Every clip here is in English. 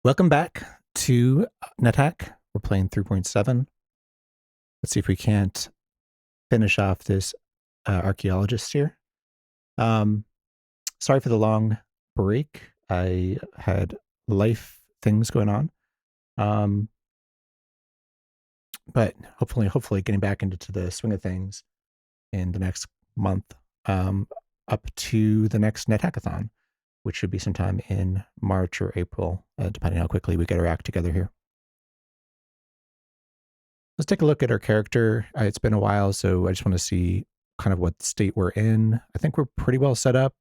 Welcome back to NetHack. We're playing 3.7. Let's see if we can't finish off this archaeologist here. Sorry for the long break. I had life things going on. But hopefully getting back into the swing of things in the next month, up to the next NetHackathon, which should be sometime in March or April, depending on how quickly we get our act together here. Let's take a look at our character. It's been a while, so I just want to see kind of what state we're in. I think we're pretty well set up,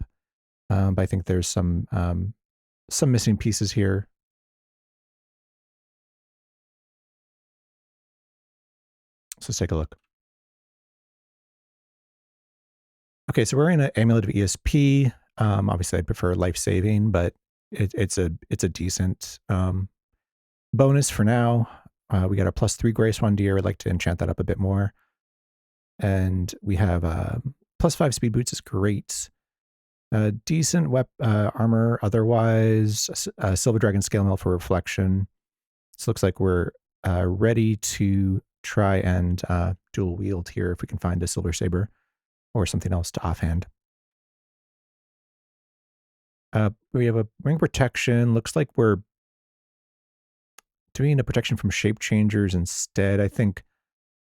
but I think there's some missing pieces here. So let's take a look. Okay, so we're in an amulet of ESP. Obviously, I'd prefer life saving, but it's a decent bonus for now. We got our +3 Grace Wondir. I'd like to enchant that up a bit more. And we have +5 Speed Boots is great. Decent armor otherwise. Silver Dragon Scale Mill for reflection. This looks like we're ready to try and dual wield here if we can find a Silver Saber or something else to offhand. We have a ring protection. Looks like we're doing a protection from shape changers instead. I think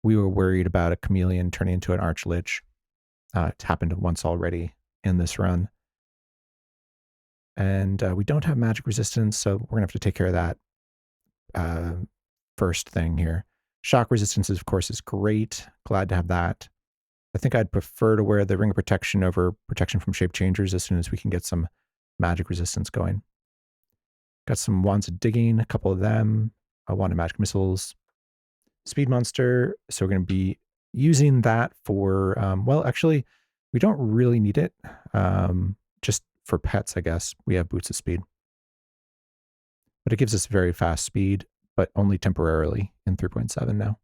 we were worried about a chameleon turning into an archlich. It's happened once already in this run. And we don't have magic resistance, so we're going to have to take care of that first thing here. Shock resistance, of course, is great. Glad to have that. I think I'd prefer to wear the ring of protection over protection from shape changers as soon as we can get some magic resistance going. Got some wands of digging, a couple of them. A wand of magic missiles. Speed monster. So we're going to be using that for, well, actually, we don't really need it. Just for pets, I guess. We have boots of speed. But it gives us very fast speed, but only temporarily in 3.7 now.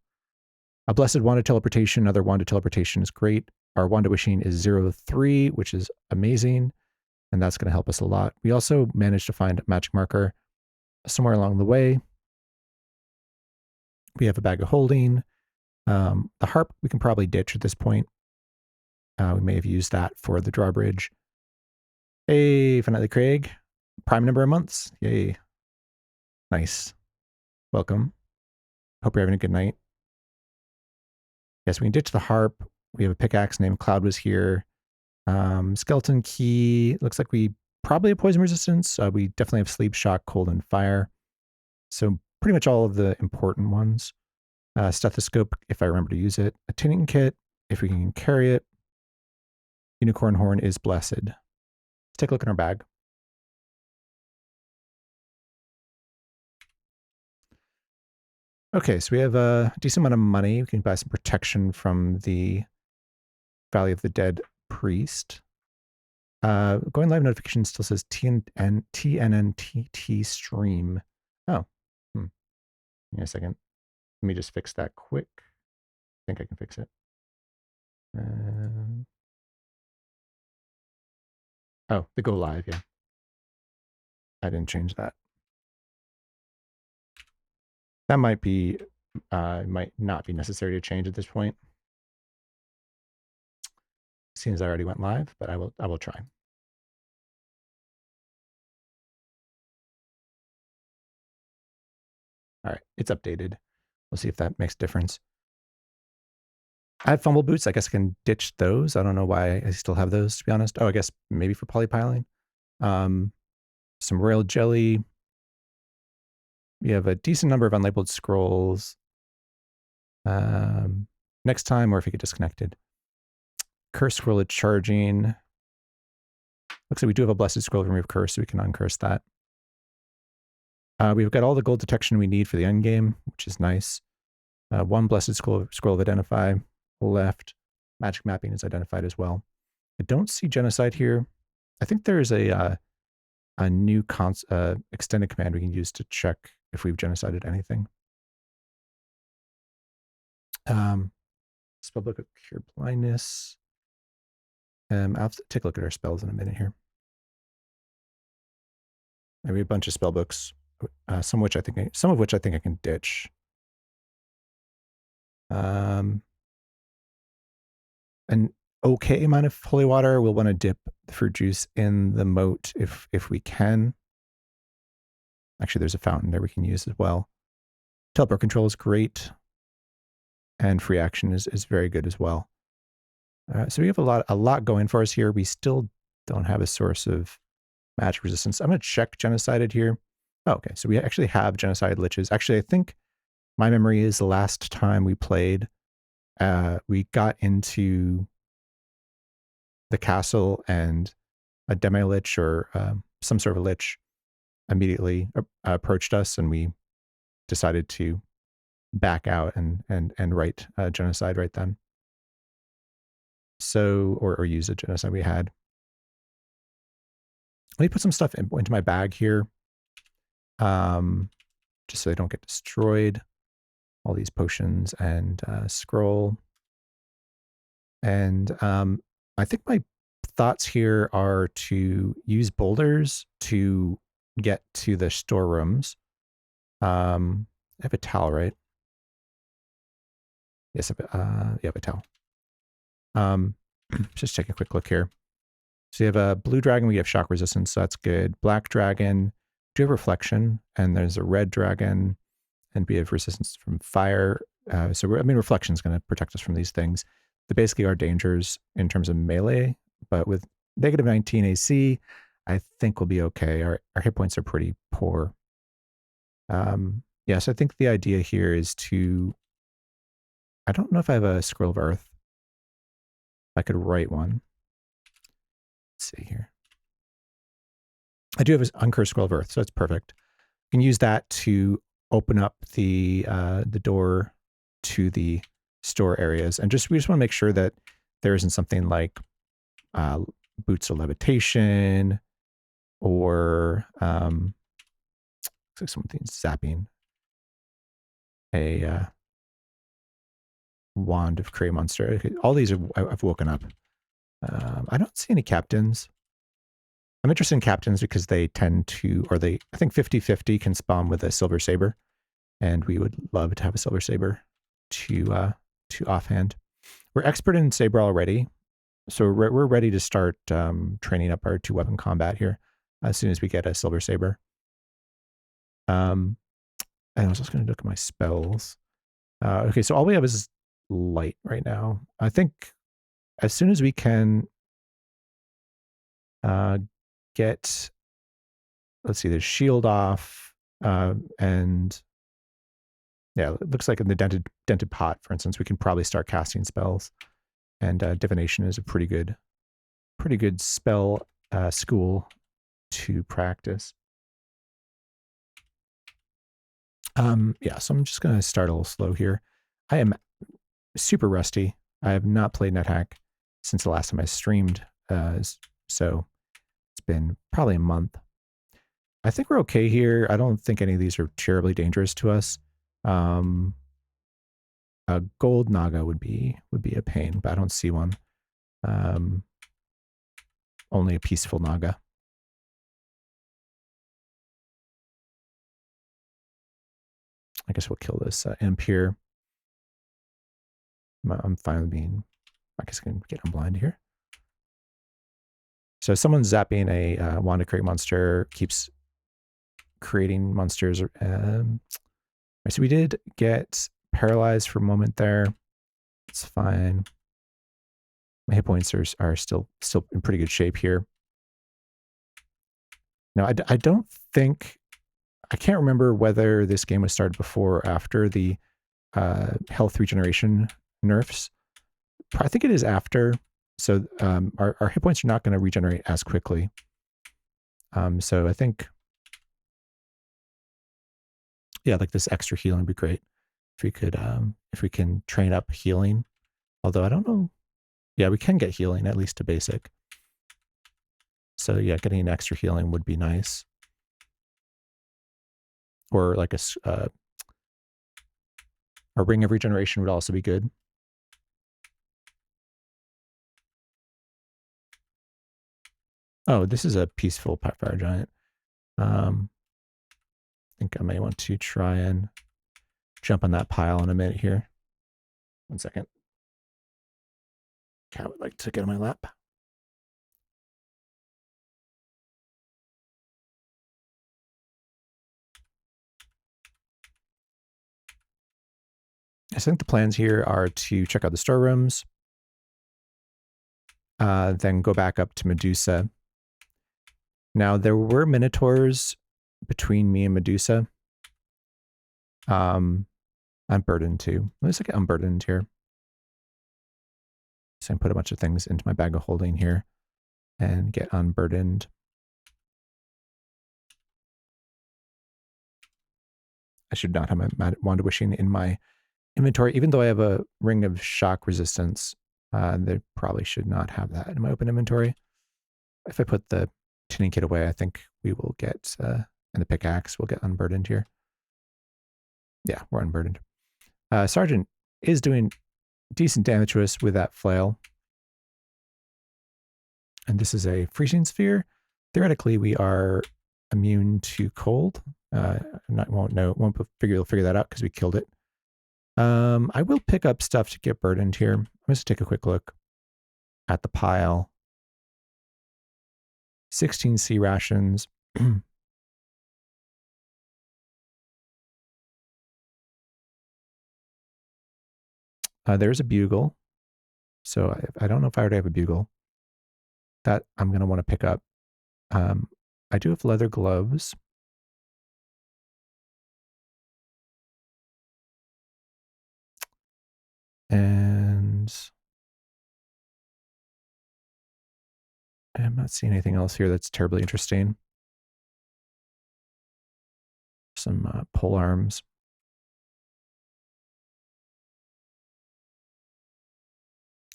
A blessed wand of teleportation. Another wand of teleportation is great. Our wand of wishing is 0-3, which is amazing. And that's going to help us a lot. We also managed to find a magic marker somewhere along the way. We have a bag of holding. The harp we can probably ditch at this point. We may have used that for the drawbridge. Hey, finally, Craig. Prime number of months. Yay. Nice. Welcome. Hope you're having a good night. Yes, we can ditch the harp. We have a pickaxe named Cloud was here. Skeleton key. Looks like we probably have poison resistance. We definitely have sleep, shock, cold, and fire. So pretty much all of the important ones. Stethoscope, if I remember to use it. A tinning kit, if we can carry it. Unicorn horn is blessed. Let's take a look in our bag. Okay, so we have a decent amount of money. We can buy some protection from the Valley of the Dead priest. Going live notification still says TNNTT stream. Oh, Give me a second. Let me just fix that quick. I think I can fix it. Oh, the go live, yeah. I didn't change that. That might not be necessary to change at this point. Seeing as I already went live, but I will try. All right, it's updated. We'll see if that makes a difference. I have fumble boots. I guess I can ditch those. I don't know why I still have those, to be honest. Oh, I guess maybe for polypiling. Some royal jelly. We have a decent number of unlabeled scrolls. Next time, or if you get disconnected. Curse scroll is charging. Looks like we do have a blessed scroll to remove curse, so we can uncurse that. We've got all the gold detection we need for the end game, which is nice. One blessed scroll of identify left. Magic mapping is identified as well. I don't see genocide here. I think there is a new extended command we can use to check if we've genocided anything. Spellbook of Cure Blindness. I'll have to take a look at our spells in a minute here. We have a bunch of spell books. some of which I think I can ditch. An okay amount of holy water. We'll want to dip the fruit juice in the moat if we can. Actually, there's a fountain there we can use as well. Teleport control is great, and free action is very good as well. So we have a lot going for us here. We still don't have a source of magic resistance. I'm going to check genocided here. Oh, okay, so we actually have genocided liches. Actually, I think my memory is the last time we played, we got into the castle and a demi-lich or some sort of a lich immediately approached us, and we decided to back out and write genocide right then. So, or use a genocide we had. Let me put some stuff into my bag here, just so they don't get destroyed. All these potions and scroll. And I think my thoughts here are to use boulders to get to the storerooms. I have a towel, right? Yes, I have a towel. Just take a quick look here. So you have a blue dragon, we have shock resistance, so that's good. Black dragon, do have reflection, and there's a red dragon, and we have resistance from fire. So reflection is going to protect us from these things. They basically are dangers in terms of melee, but with negative 19 AC, I think we'll be okay. Our hit points are pretty poor. So I think the idea here is to, I don't know if I have a scroll of earth. I could write one. Let's see here. I do have an uncursed scroll of earth, so that's perfect. You can use that to open up the door to the store areas, and we just want to make sure that there isn't something like boots of levitation or looks like something's zapping a wand of Cray Monster. Okay, all these I've woken up. I don't see any captains. I'm interested in captains because they tend to, I think 50-50 can spawn with a silver saber, and we would love to have a silver saber to offhand. We're expert in saber already, so we're ready to start training up our 2-weapon combat here as soon as we get a silver saber. And I was just going to look at my spells. Okay, so all we have is light right now. I think as soon as we can get, let's see, the shield off, and yeah, it looks like in the dented pot, for instance, we can probably start casting spells. And divination is a pretty good spell school to practice. So I'm just going to start a little slow here. I am super rusty. I have not played NetHack since the last time I streamed, so it's been probably a month. I think we're okay here. I don't think any of these are terribly dangerous to us. A gold naga would be a pain, but I don't see one. Only a peaceful naga. I guess we'll kill this imp here. I'm fine with being, I guess I can get unblind here. So someone's zapping a wand to create monster, keeps creating monsters. So we did get paralyzed for a moment there. It's fine. My hit points are still in pretty good shape here. Now, I don't think, I can't remember whether this game was started before or after the health regeneration nerfs. I think it is after. So our hit points are not going to regenerate as quickly. So I think, yeah, like this extra healing would be great if we could, if we can train up healing. Although I don't know. Yeah, we can get healing, at least to basic. So yeah, getting an extra healing would be nice. Or like a ring of regeneration would also be good. Oh, this is a peaceful fire giant. think I may want to try and jump on that pile in a minute here. 1 second. Cat would like to get on my lap. I think the plans here are to check out the storerooms, then go back up to Medusa. Now, there were minotaurs between me and Medusa. Unburdened too. Let's get unburdened here. So I put a bunch of things into my bag of holding here and get unburdened. I should not have my wand of wishing in my inventory, even though I have a ring of shock resistance. They probably should not have that in my open inventory. If I put the tuning kit away, I think we will get, and the pickaxe will get unburdened here. Yeah, we're unburdened. Sergeant is doing decent damage to us with that flail. And this is a freezing sphere. Theoretically, we are immune to cold. Won't figure that out because we killed it. I will pick up stuff to get burdened here. I'm just take a quick look at the pile. 16 sea rations. There's a bugle. So I don't know if I already have a bugle. That I'm going to want to pick up. I do have leather gloves. And I'm not seeing anything else here that's terribly interesting. Some pole arms.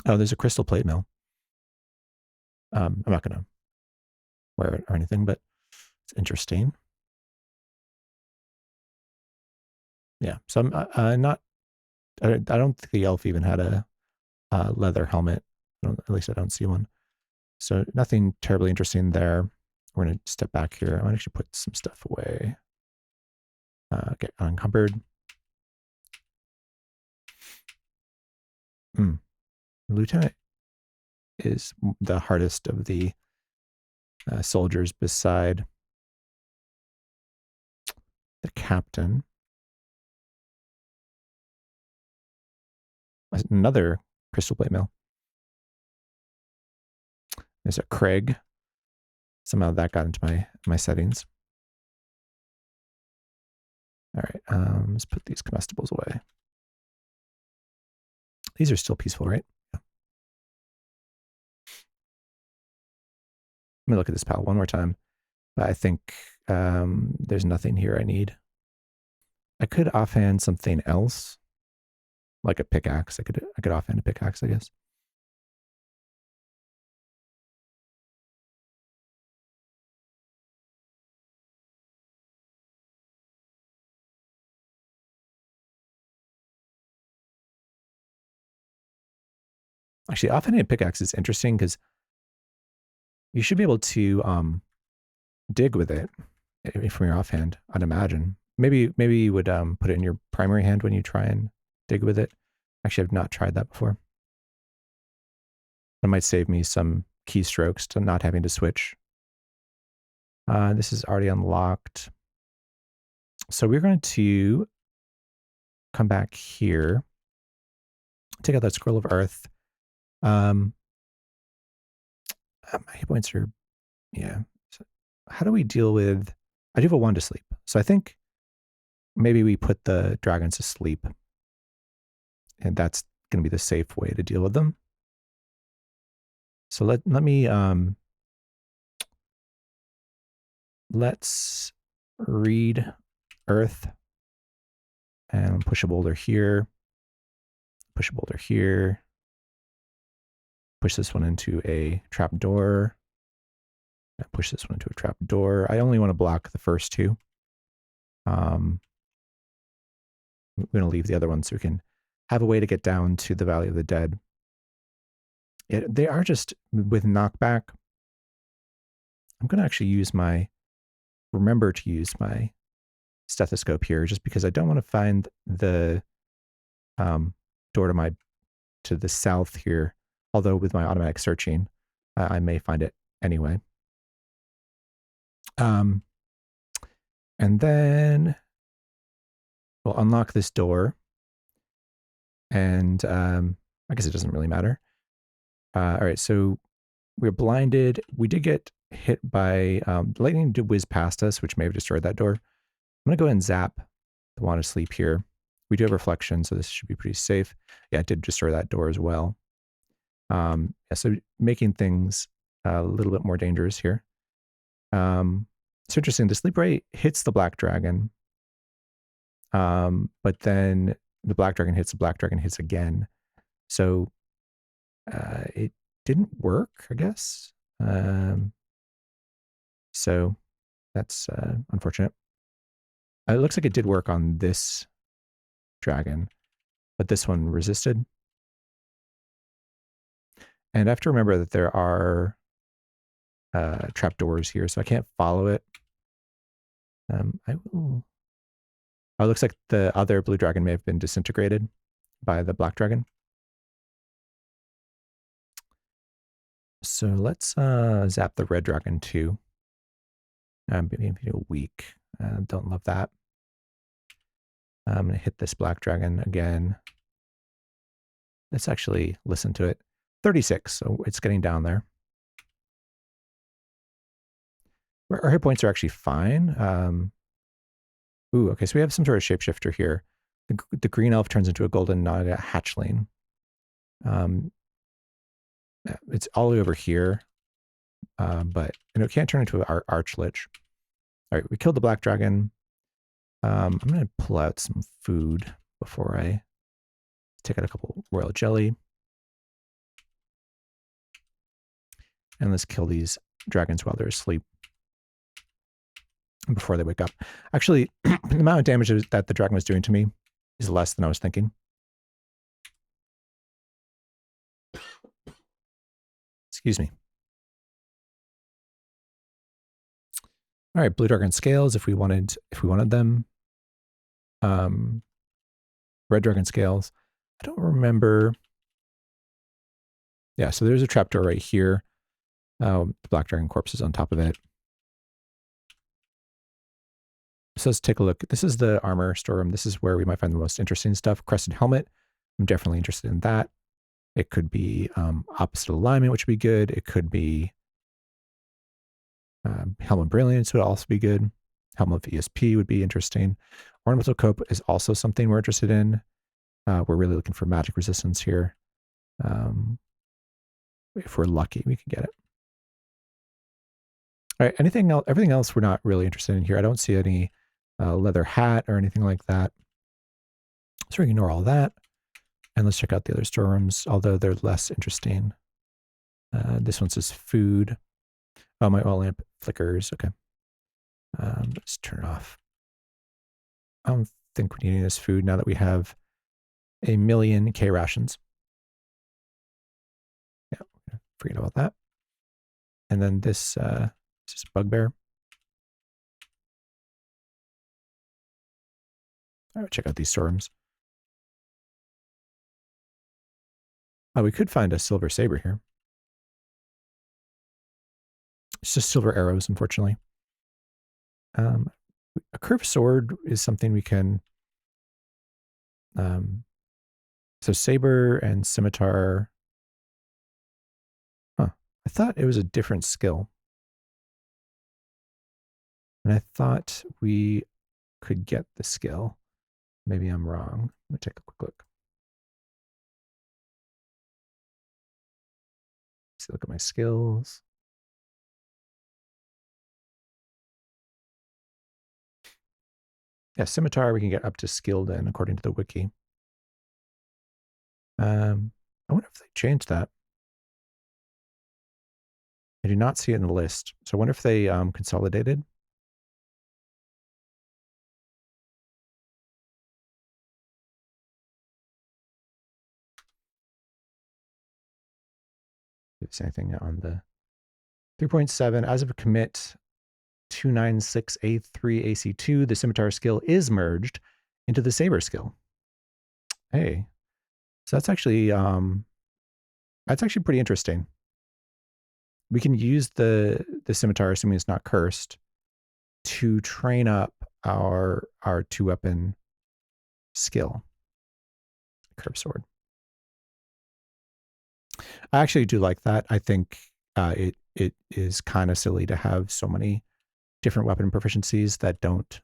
Oh, there's a crystal plate mill. I'm not going to wear it or anything, but it's interesting. Yeah, so I'm not. I don't think the elf even had a leather helmet. At least I don't see one. So nothing terribly interesting there. We're going to step back here. I'm going to actually put some stuff away. Get unencumbered. Lieutenant is the hardest of the soldiers beside the captain. Another crystal plate mill. There's a Craig. Somehow that got into my settings. All right, let's put these comestibles away. These are still peaceful, right? Yeah. Let me look at this pile one more time. I think there's nothing here I need. I could offhand something else, like a pickaxe. I could offhand a pickaxe, I guess. Actually, offhanding a pickaxe is interesting because you should be able to dig with it from your offhand, I'd imagine. Maybe you would put it in your primary hand when you try and dig with it. Actually, I've not tried that before. That might save me some keystrokes to not having to switch. This is already unlocked. So we're going to come back here, take out that scroll of earth. My hit points are, yeah. So how do we deal with, I do have a wand to sleep. So I think maybe we put the dragons to sleep. And that's going to be the safe way to deal with them. So let me, let's read earth and push a boulder here, push a boulder here, push this one into a trap door, push this one into a trap door. I only want to block the first two. I'm going to leave the other one so we can have a way to get down to the Valley of the Dead. They are just with knockback. I'm going to actually remember to use my stethoscope here, just because I don't want to find the door to the south here. Although with my automatic searching, I may find it anyway. And then we'll unlock this door. And I guess it doesn't really matter. All right, so we're blinded. We did get hit by lightning did whiz past us, which may have destroyed that door. I'm going to go ahead and zap the wand of sleep here. We do have reflection, so this should be pretty safe. Yeah, it did destroy that door as well. Yeah, so making things a little bit more dangerous here. It's interesting. The sleep ray hits the black dragon, but then the black dragon hits again. So it didn't work, I guess. So that's unfortunate. It looks like it did work on this dragon, but this one resisted. And I have to remember that there are trapdoors here, so I can't follow it. I will. Oh, it looks like the other blue dragon may have been disintegrated by the black dragon. So let's zap the red dragon too. Maybe a weak. Don't love that. I'm going to hit this black dragon again. Let's actually listen to it. 36, so it's getting down there. Our hit points are actually fine. Ooh, okay, so we have some sort of shapeshifter here. The green elf turns into a golden naga hatchling. It's all the way over here, but it can't turn into an archlich. All right, we killed the black dragon. I'm going to pull out some food before I take out a couple royal jelly. And let's kill these dragons while they're asleep before they wake up. Actually, the amount of damage that the dragon was doing to me is less than I was thinking. Excuse me. All right, blue dragon scales if we wanted them. Red dragon scales. I don't remember. Yeah, so there's a trapdoor right here. The black dragon corpse is on top of it. So let's take a look. This is the armor storeroom. This is where we might find the most interesting stuff. Crested helmet. I'm definitely interested in that. It could be opposite alignment, which would be good. It could be helm of brilliance would also be good. Helm of ESP would be interesting. Ornamental cope is also something we're interested in. We're really looking for magic resistance here. If we're lucky, we can get it. All right, anything else? Everything else we're not really interested in here. I don't see any leather hat or anything like that. So we can ignore all that. And let's check out the other storerooms, although they're less interesting. This one says food. Oh, my oil lamp flickers. Okay. Let's turn it off. I don't think we need this food now that we have 1,000,000 K rations. Yeah, forget about that. And then this is bugbear. All right, check out these storerooms. Oh, we could find a silver saber here. It's just silver arrows, unfortunately. A curved sword is something we can. So saber and scimitar. Huh. I thought it was a different skill. And I thought we could get the skill. Maybe I'm wrong. Let me take a quick look. Let's look at my skills. Yeah, scimitar we can get up to skilled in according to the wiki. I wonder if they changed that. I do not see it in the list. So I wonder if they consolidated. If there's anything on the 3.7 as of a commit, 296A3AC2, the scimitar skill is merged into the saber skill. Hey, so that's actually pretty interesting. We can use the scimitar, assuming it's not cursed, to train up our 2-weapon skill. Curved sword. I actually do like that. I think it is kind of silly to have so many different weapon proficiencies that don't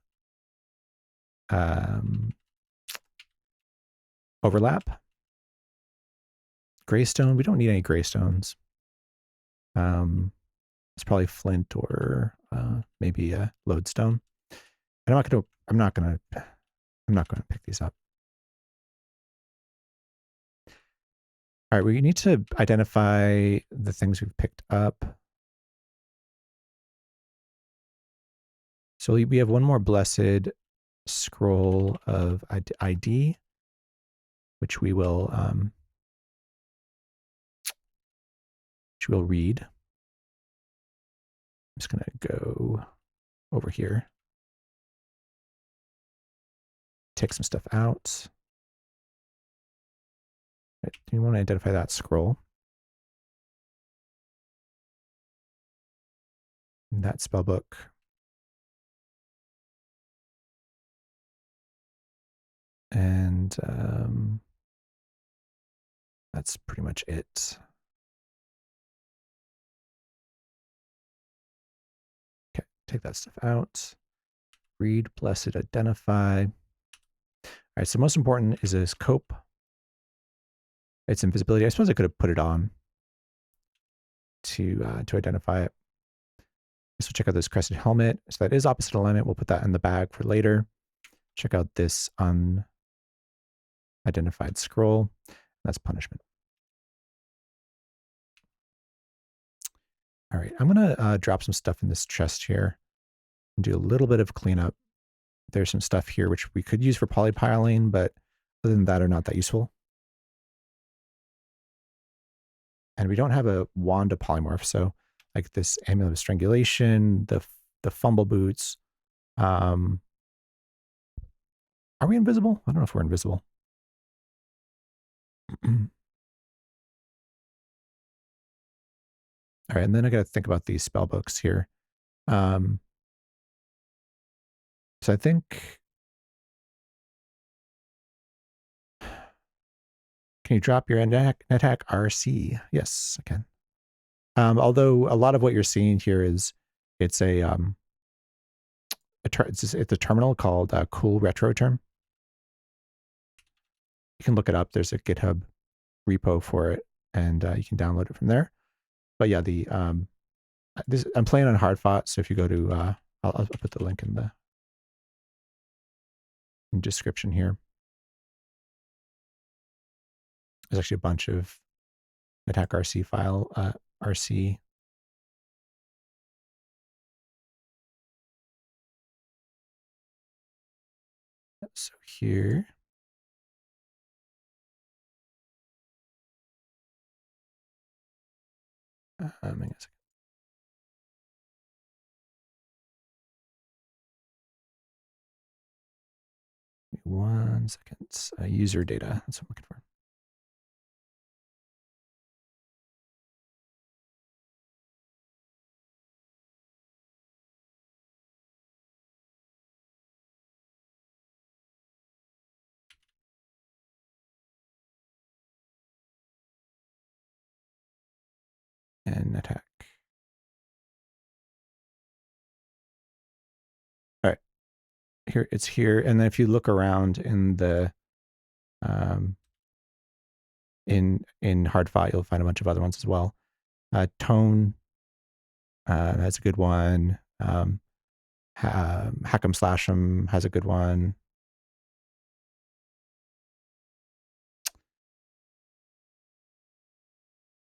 overlap. Greystone, we don't need any greystones. It's probably flint or maybe a lodestone. And I'm not gonna pick these up. All right, we need to identify the things we've picked up. So we have one more blessed scroll of ID, which we will read. I'm just gonna go over here, take some stuff out. Right, do you want to identify that scroll? And that spell book. And that's pretty much it. Okay, take that stuff out. Read, blessed, identify. All right, so most important is this cope. It's invisibility. I suppose I could have put it on to identify it. So check out this crested helmet. So that is opposite alignment. We'll put that in the bag for later. Check out this unidentified scroll. That's punishment. All right, I'm gonna drop some stuff in this chest here and do a little bit of cleanup. There's some stuff here which we could use for polypiling, but other than that are not that useful. And we don't have a wand to polymorph, so like this amulet of strangulation, the fumble boots. Are we invisible? I don't know if we're invisible. All right, and then I got to think about these spell books here. So I think, can you drop your NetHack RC? Yes, I can. Although a lot of what you're seeing here is it's a terminal called Cool Retro Term. You can look it up. There's a GitHub repo for it, and you can download it from there. But yeah, I'm playing on hard fought, so if you go to I'll put the link in the description here. There's actually a bunch of NetHack RC file RC. So here. Hang on a second. Give me 1 second. User data. That's what I'm looking for. And NetHack. All right, here it's here, and then if you look around in the in hard fought, you'll find a bunch of other ones as well. Tone has a good one. Hack'em Slash'em has a good one.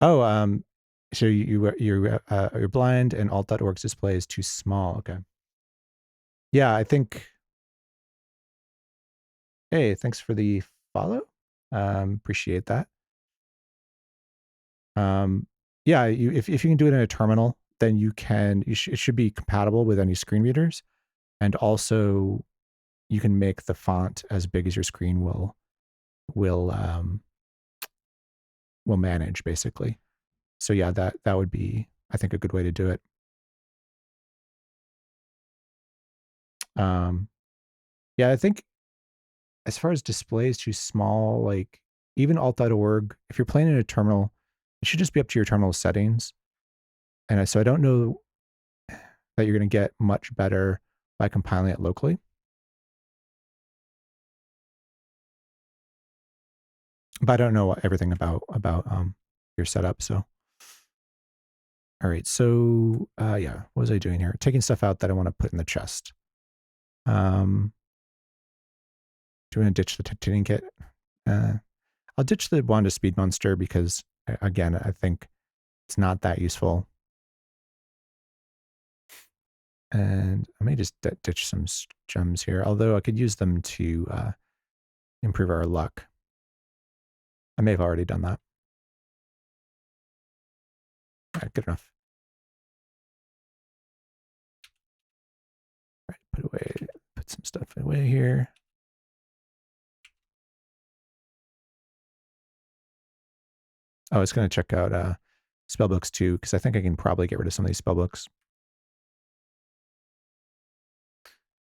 Oh, so you're blind and alt.org's display is too small. Okay. Yeah, I think. Hey, thanks for the follow. Appreciate that. Yeah, if you can do it in a terminal, then it should be compatible with any screen readers. And also you can make the font as big as your screen will manage, basically. So yeah, that would be, I think, a good way to do it. Yeah, I think as far as displays too small, like even alt.org, if you're playing in a terminal, it should just be up to your terminal settings. And so I don't know that you're going to get much better by compiling it locally. But I don't know everything about your setup. So, all right. So, yeah, what was I doing here? Taking stuff out that I want to put in the chest. Do you want to ditch the tuning kit? I'll ditch the Wanda Speed Monster because, again, I think it's not that useful. And I may just ditch some gems here, although I could use them to improve our luck. I may have already done that. All right, good enough. All right, put some stuff away here. Oh, I was going to check out spellbooks too, because I think I can probably get rid of some of these spellbooks.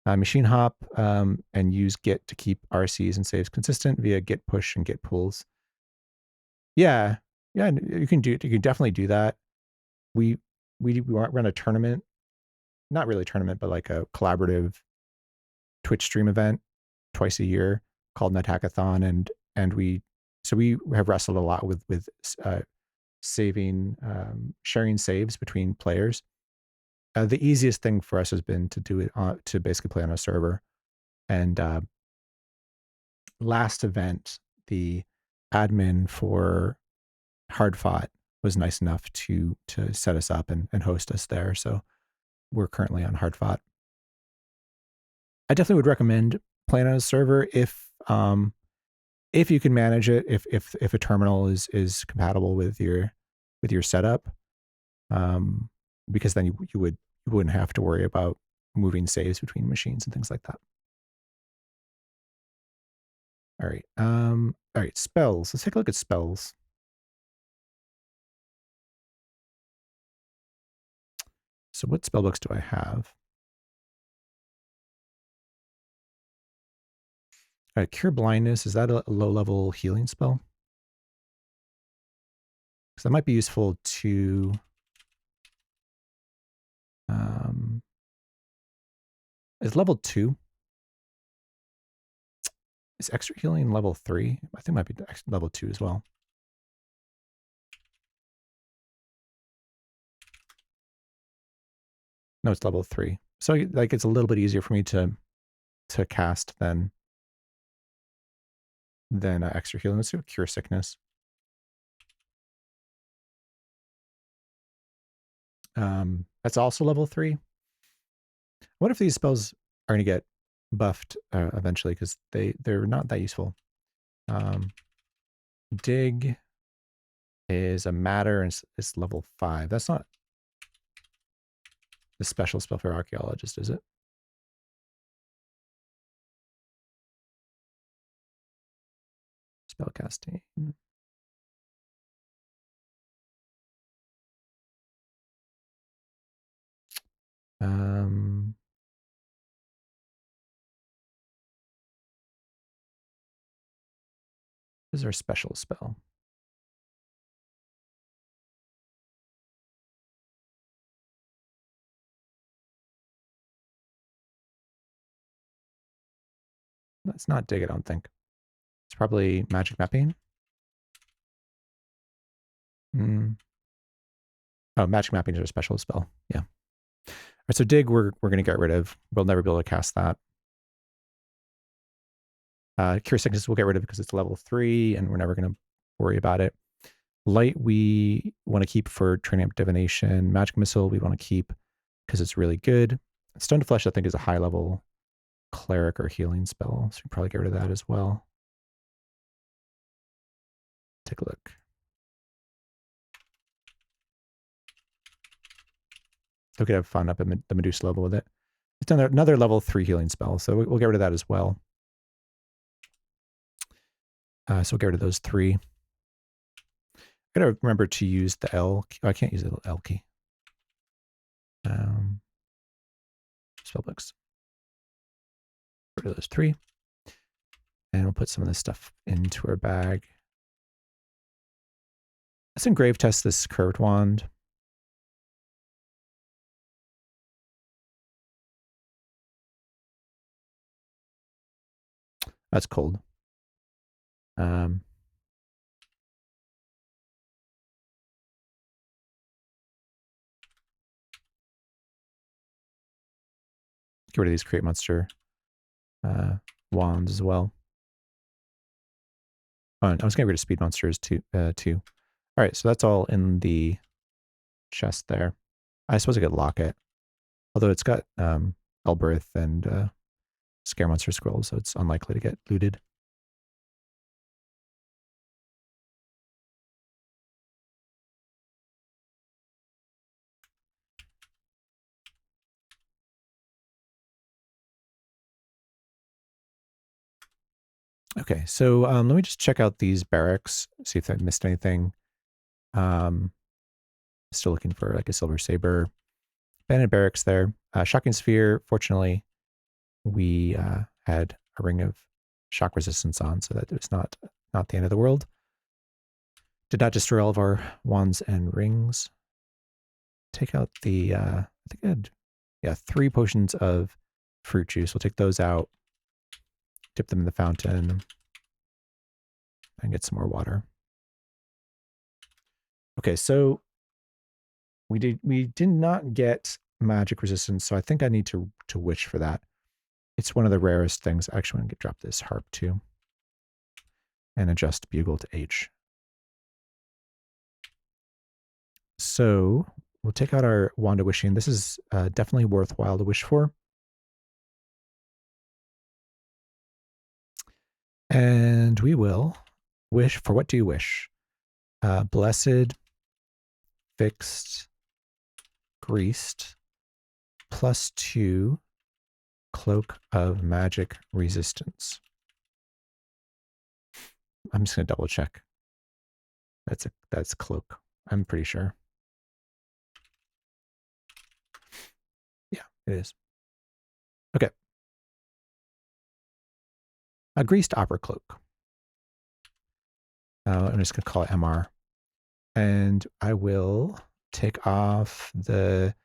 Machine hop and use git to keep RCs and saves consistent via git push and git pulls. Yeah, you can definitely do that. We run a tournament, not really a tournament, but like a collaborative Twitch stream event twice a year called NetHackathon, and we have wrestled a lot with saving, sharing saves between players. The easiest thing for us has been to do it to basically play on a server. And last event, the admin for Hard Fought was nice enough to set us up and host us there. So we're currently on Hard Fought. I definitely would recommend playing on a server if you can manage it, if a terminal is compatible with your setup, because then you wouldn't have to worry about moving saves between machines and things like that. All right, spells. Let's take a look at spells. So what spell books do I have? All right, Cure Blindness, is that a low-level healing spell? Because that might be useful to is level 2. Is extra healing level 3? I think it might be level 2 as well. No, it's level 3. So like it's a little bit easier for me to cast than extra healing. Let's do a Cure Sickness. That's also level 3. What if these spells are going to get buffed eventually, because they're not that useful. Dig is a matter and it's level 5. That's not the special spell for archaeologist, is it? Spellcasting. What is our special spell? That's not dig, I don't think. It's probably magic mapping. Oh, magic mapping is a special spell. Yeah. All right, so dig we're going to get rid of. We'll never be able to cast that. Cure Sickness we'll get rid of because it's level 3 and we're never going to worry about it. Light we want to keep for training up divination. Magic Missile we want to keep because it's really good. Stone to Flesh I think is a high level cleric or healing spell, so we probably get rid of that as well. Take a look. So we could have fun up at the Medusa level with it. It's another level 3 healing spell, so we'll get rid of that as well. So we'll get rid of those 3. I gotta remember to use the L key. Oh, I can't use the L key. Spellbooks. Get rid of those 3. And we'll put some of this stuff into our bag. Let's engrave test this curved wand. That's cold. Get rid of these create monster wands as well. Oh, I was getting rid of speed monsters too. All right, so that's all in the chest there. I suppose I could lock it, although it's got Elbereth and Scare Monster Scrolls, so it's unlikely to get looted. Okay, so let me just check out these barracks, see if I missed anything. Still looking for like a silver saber. Abandoned barracks there. Shocking sphere. Fortunately, we had a ring of shock resistance on, so that it's not the end of the world. Did not destroy all of our wands and rings. Take out the I think I had 3 potions of fruit juice. We'll take those out, dip them in the fountain, and get some more water. Okay, so we did not get magic resistance, so I think I need to wish for that. It's one of the rarest things. Actually, I'm going to drop this harp too and adjust bugle to H. So we'll take out our wand of wishing. This is definitely worthwhile to wish for. And we will wish for, what do you wish? Blessed, fixed, greased, +2 cloak of magic resistance. I'm just going to double check. That's cloak. I'm pretty sure. Yeah, it is. Okay. A greased opera cloak. I'm just going to call it MR. And I will take off the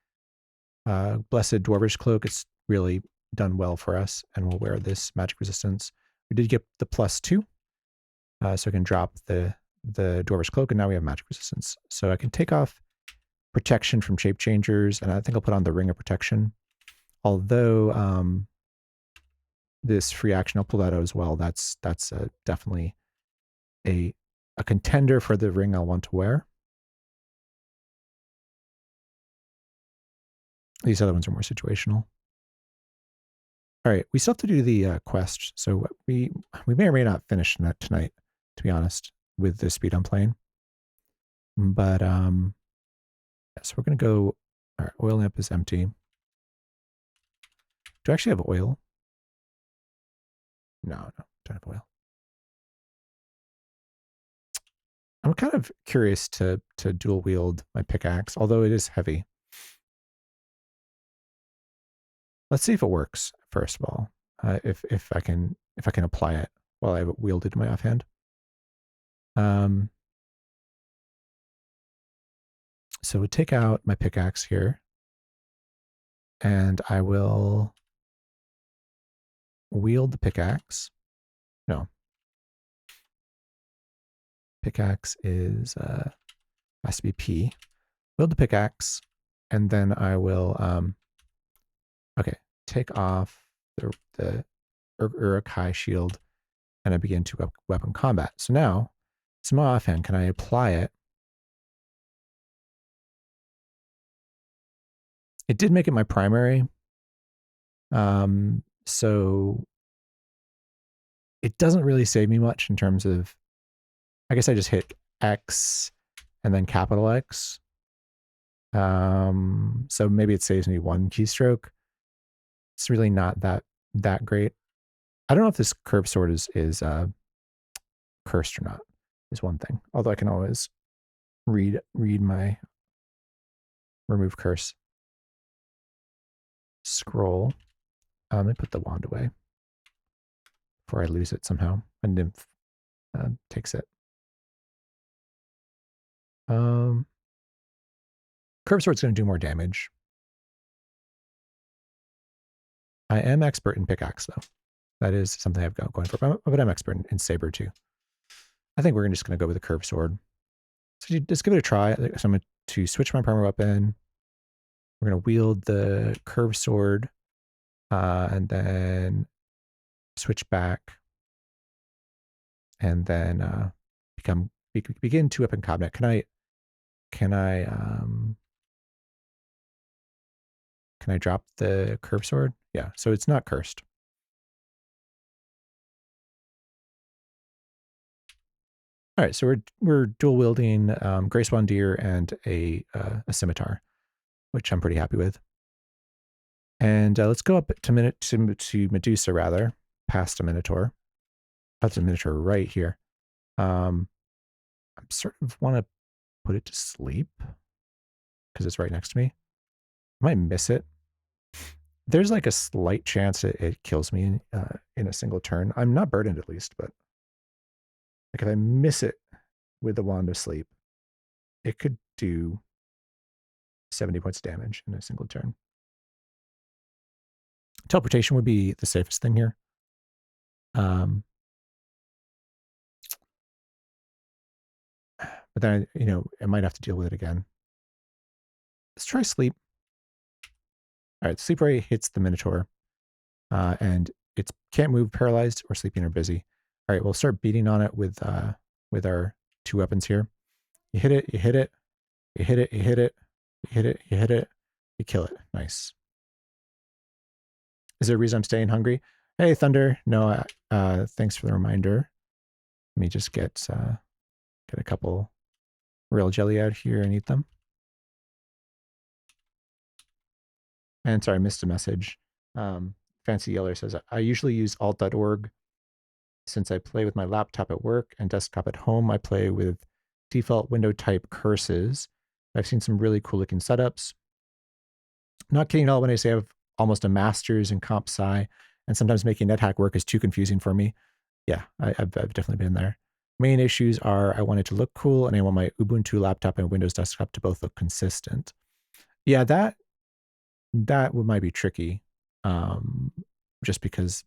Blessed Dwarvish Cloak. It's really done well for us, and we'll wear this magic resistance. We did get the +2, so I can drop the Dwarvish Cloak, and now we have magic resistance. So I can take off protection from shape changers, and I think I'll put on the Ring of Protection. Although this free action, I'll pull that out as well. That's definitely a contender for the ring I'll want to wear. These other ones are more situational. All right, we still have to do the quest, so we may or may not finish that tonight, to be honest, with the speed I'm playing. But yeah, so we're gonna go. All right, oil lamp is empty. Do I actually have oil? No, don't have oil. I'm kind of curious to dual wield my pickaxe, although it is heavy. Let's see if it works first of all. If I can apply it while I wield it in my offhand. So we'll take out my pickaxe here, and I will wield the pickaxe. No, pickaxe is has to be P. Wield the pickaxe, and then I will okay, take off the Uruk-hai shield, and I begin to weapon combat. So now, it's my offhand. Can I apply it? It did make it my primary. So it doesn't really save me much in terms of, I guess I just hit X and then capital X. So maybe it saves me one keystroke. It's really not that great. I don't know if this curved sword is cursed or not, is one thing. Although I can always read my remove curse scroll. Let me put the wand away before I lose it somehow. A nymph takes it. Curved sword's going to do more damage. I am expert in pickaxe, though. That is something I've got going for. But I'm expert in saber, too. I think we're just going to go with a curved sword. So just give it a try. So I'm going to switch my primer weapon. We're going to wield the curved sword and then switch back. And then begin two-weapon combat. Can I drop the curved sword? Yeah, so it's not cursed. All right, so we're dual wielding Grace Wandir and a scimitar, which I'm pretty happy with. And let's go up to Medusa rather, past a Minotaur. That's a Minotaur right here. I sort of want to put it to sleep because it's right next to me. I might miss it. There's like a slight chance it kills me in a single turn. I'm not burdened at least, but like if I miss it with the Wand of Sleep, it could do 70 points of damage in a single turn. Teleportation would be the safest thing here. But then, I might have to deal with it again. Let's try sleep. All right, sleep ray hits the Minotaur, and it can't move, paralyzed, or sleeping, or busy. All right, we'll start beating on it with our two weapons here. You hit it, you hit it, you hit it, you hit it, you hit it, you hit it, you kill it. Nice. Is there a reason I'm staying hungry? Hey, Thunder. No, thanks for the reminder. Let me just get a couple real jelly out here and eat them. And sorry, I missed a message. Fancy Yeller says, I usually use alt.org. Since I play with my laptop at work and desktop at home, I play with default window type curses. I've seen some really cool looking setups. Not kidding at all when I say I have almost a master's in comp sci, and sometimes making NetHack work is too confusing for me. Yeah, I've definitely been there. Main issues are I want it to look cool, and I want my Ubuntu laptop and Windows desktop to both look consistent. Yeah, that might be tricky, just because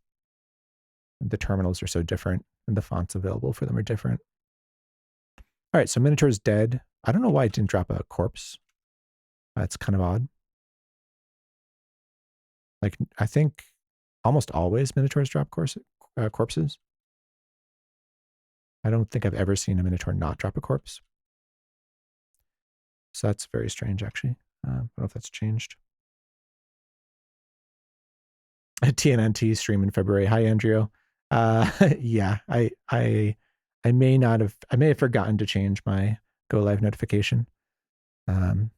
the terminals are so different and the fonts available for them are different. All right, so Minotaur's dead. I don't know why it didn't drop a corpse. That's kind of odd. Like, I think almost always Minotaurs drop corpses. I don't think I've ever seen a Minotaur not drop a corpse. So that's very strange, actually. I don't know if that's changed. A TNNT stream in February. Hi, Andrew. Yeah, I may have forgotten to change my go live notification. Or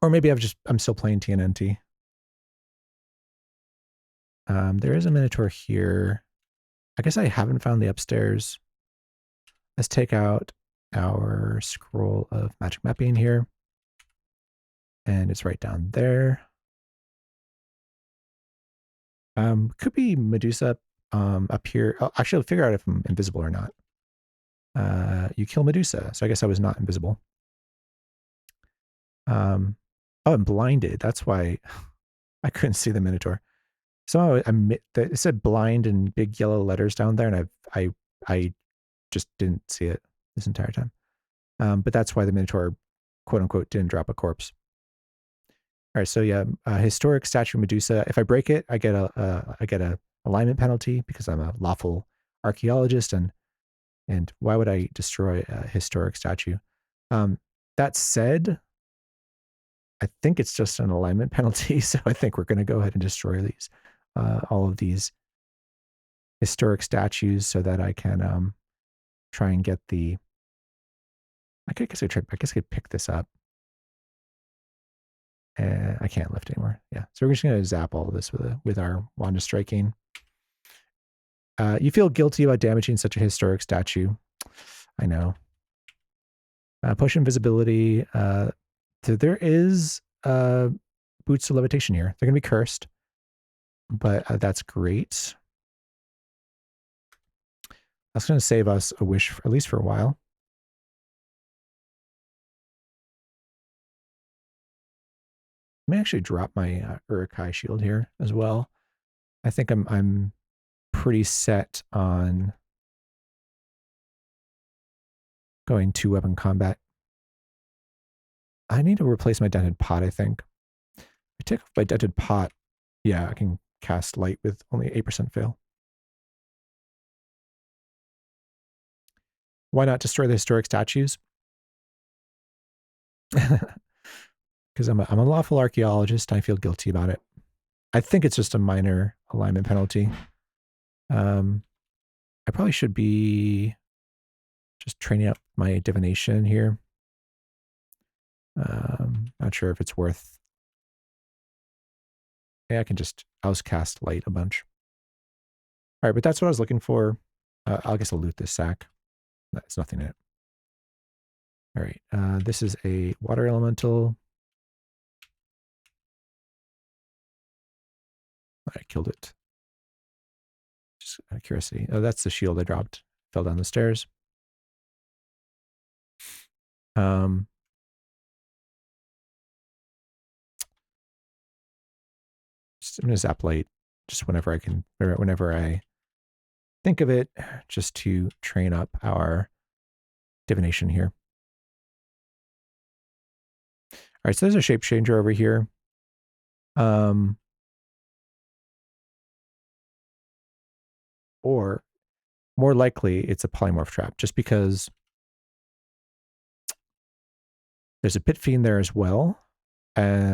maybe I'm still playing TNNT. There is a Minotaur here. I guess I haven't found the upstairs. Let's take out our scroll of magic mapping here. And it's right down there. Could be Medusa up here. Actually, I'll figure out if I'm invisible or not. You kill Medusa, so I guess I was not invisible. Oh, I'm blinded. That's why I couldn't see the Minotaur. Somehow it said blind in big yellow letters down there, and I just didn't see it this entire time. But that's why the Minotaur, quote unquote, didn't drop a corpse. All right, so yeah, historic statue Medusa. If I break it, I get a alignment penalty because I'm a lawful archeologist, and why would I destroy a historic statue? That said, I think it's just an alignment penalty, so I think we're going to go ahead and destroy these, all of these historic statues, so that I can try and get the. I guess I could pick this up. I can't lift anymore. Yeah, so we're just going to zap all of this with our wand of striking. You feel guilty about damaging such a historic statue. I know. Push invisibility. So there is boots of levitation here. They're going to be cursed, but that's great. That's going to save us a wish, at least for a while. I may actually drop my Urukai shield here as well. I think I'm pretty set on going 2-weapon combat. I need to replace my dented pot, I think. If I take off my dented pot, yeah, I can cast light with only 8% fail. Why not destroy the historic statues? Because I'm a lawful archaeologist. I feel guilty about it. I think it's just a minor alignment penalty. I probably should be just training up my divination here. Not sure if it's worth. Yeah, I can just cast light a bunch. All right, but that's what I was looking for. I guess I'll loot this sack. There's nothing in it. All right, this is a water elemental. I killed it. Just out of curiosity. Oh, that's the shield I dropped. Fell down the stairs. I'm gonna zap light just whenever I can, or whenever I think of it, just to train up our divination here. All right, so there's a shape changer over here. Or more likely it's a polymorph trap, just because there's a pit fiend there as well,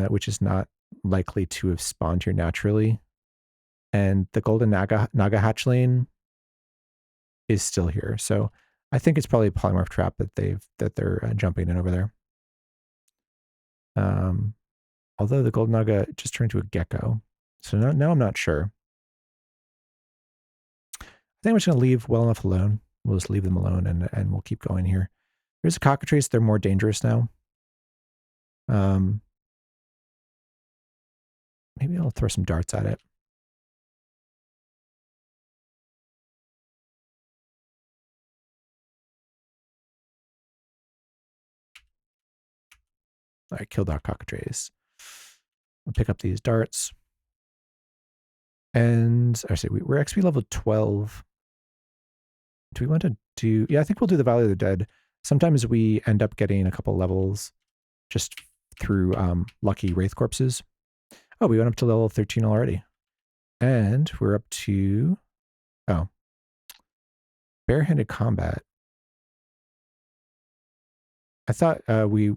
which is not likely to have spawned here naturally. And the golden naga hatchling is still here. So I think it's probably a polymorph trap that they're jumping in over there. Although the golden naga just turned into a gecko. So now I'm not sure. I think I'm just going to leave well enough alone. We'll just leave them alone and we'll keep going here. There's a cockatrice. They're more dangerous now. Maybe I'll throw some darts at it. All right, killed our cockatrice. I'll pick up these darts. And I say we're XP level 12. Do we want to do? Yeah, I think we'll do the Valley of the Dead. Sometimes we end up getting a couple levels just through lucky wraith corpses. Oh, we went up to level 13 already. And we're up to, barehanded combat. I thought we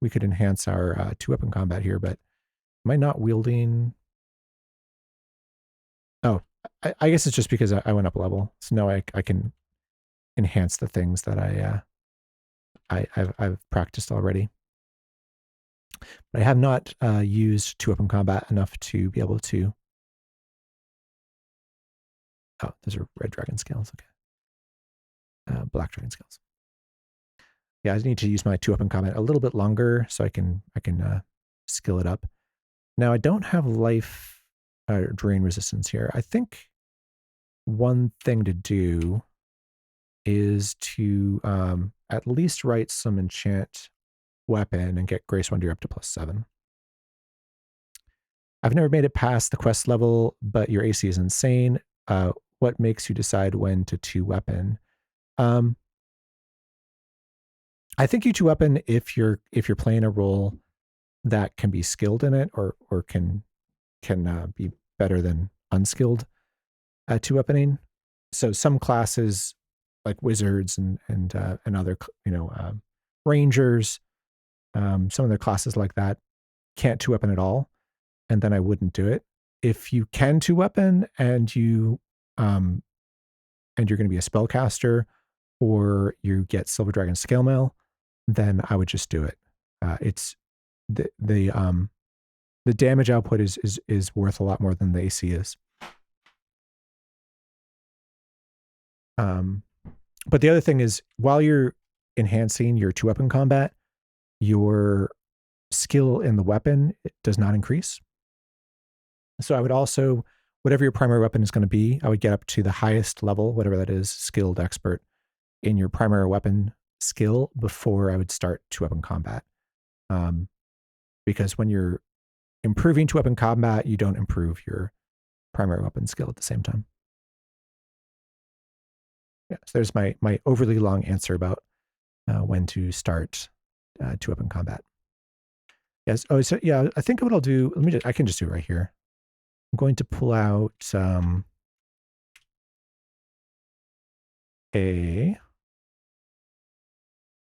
could enhance our 2-weapon combat here, but am I not wielding? Oh, I guess it's just because I went up a level. So now I can enhance the things that I've practiced already. But I have not used 2-weapon combat enough to be able to. Oh, those are red dragon scales. Okay. Black dragon scales. Yeah, I need to use my 2-weapon combat a little bit longer so I can skill it up. Now I don't have life drain resistance here. I think one thing to do is to at least write some enchant weapon and get Grace Wonder up to +7. I've never made it past the quest level, but your AC is insane. What makes you decide when to 2-weapon? I think you 2-weapon if you're playing a role that can be skilled in it or can be better than unskilled at 2-weaponing. So some classes like wizards and other rangers, some of their classes like that can't 2-weapon at all, and then I wouldn't do it. If you can 2-weapon and you're going to be a spellcaster or you get Silver Dragon Scale Mail, then I would just do it. It's the the damage output is worth a lot more than the AC is. But the other thing is, while you're enhancing your 2-weapon combat, your skill in the weapon does not increase. So I would also, whatever your primary weapon is going to be, I would get up to the highest level, whatever that is, skilled expert, in your primary weapon skill before I would start 2-weapon combat. Because when you're improving 2-weapon combat, you don't improve your primary weapon skill at the same time. Yeah, so there's my overly long answer about when to start 2-weapon combat. Yes. Oh, so yeah, I think what I'll do, I can just do it right here. I'm going to pull out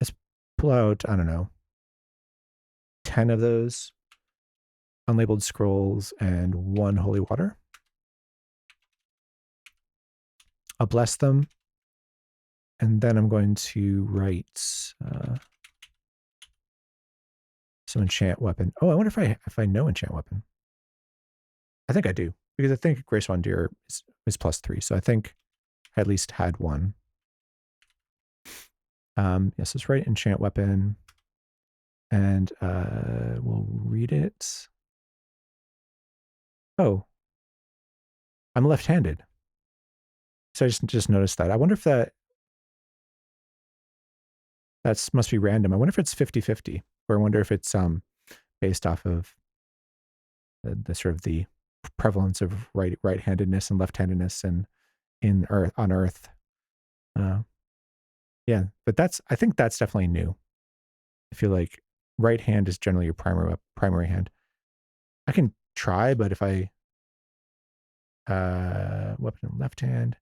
let's pull out, I don't know, 10 of those unlabeled scrolls and 1 holy water. I'll bless them. And then I'm going to write some enchant weapon. Oh, I wonder if I know enchant weapon. I think I do, because I think Grace Wanderer is +3. So I think I at least had one. Yes, let's write enchant weapon. And we'll read it. Oh, I'm left-handed. So I just noticed that. I wonder if that must be random. I wonder if it's 50-50, or I wonder if it's based off of the sort of the prevalence of right-handedness and left-handedness and on Earth. Yeah, but I think that's definitely new. I feel like right hand is generally your primary hand. I can try, but if I weapon in left hand.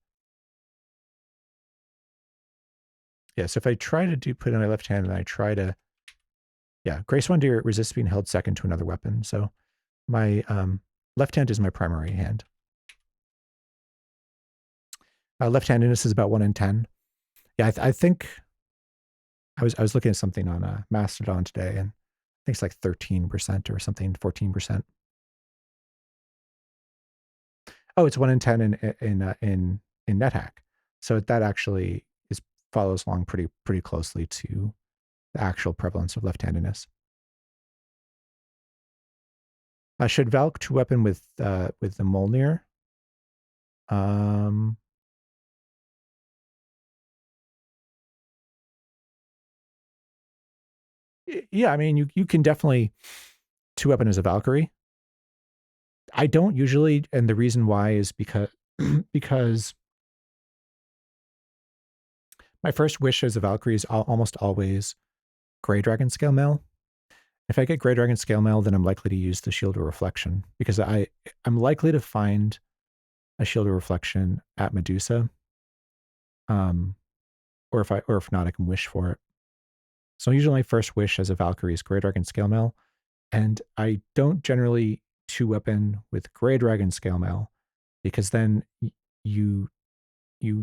Yeah, so if I try to put in my left hand and I try to, yeah, Grace Wanderer resists being held second to another weapon. So my left hand is my primary hand. Left-handedness is about 1 in 10. Yeah, I think I was looking at something on Mastodon today, and I think it's like 13% or something, 14%. Oh, it's 1 in 10 in NetHack. So that actually follows along pretty closely to the actual prevalence of left-handedness. Should Valk 2-weapon with the Mjolnir? Yeah, I mean, you can definitely 2-weapon as a Valkyrie. I don't usually, and the reason why is because my first wish as a Valkyrie is almost always Grey Dragon Scale Mail. If I get Grey Dragon Scale Mail, then I'm likely to use the Shield of Reflection, because I'm likely to find a Shield of Reflection at Medusa. Or if not, I can wish for it. So usually my first wish as a Valkyrie is Grey Dragon Scale Mail, and I don't generally 2-weapon with Grey Dragon Scale Mail, because then you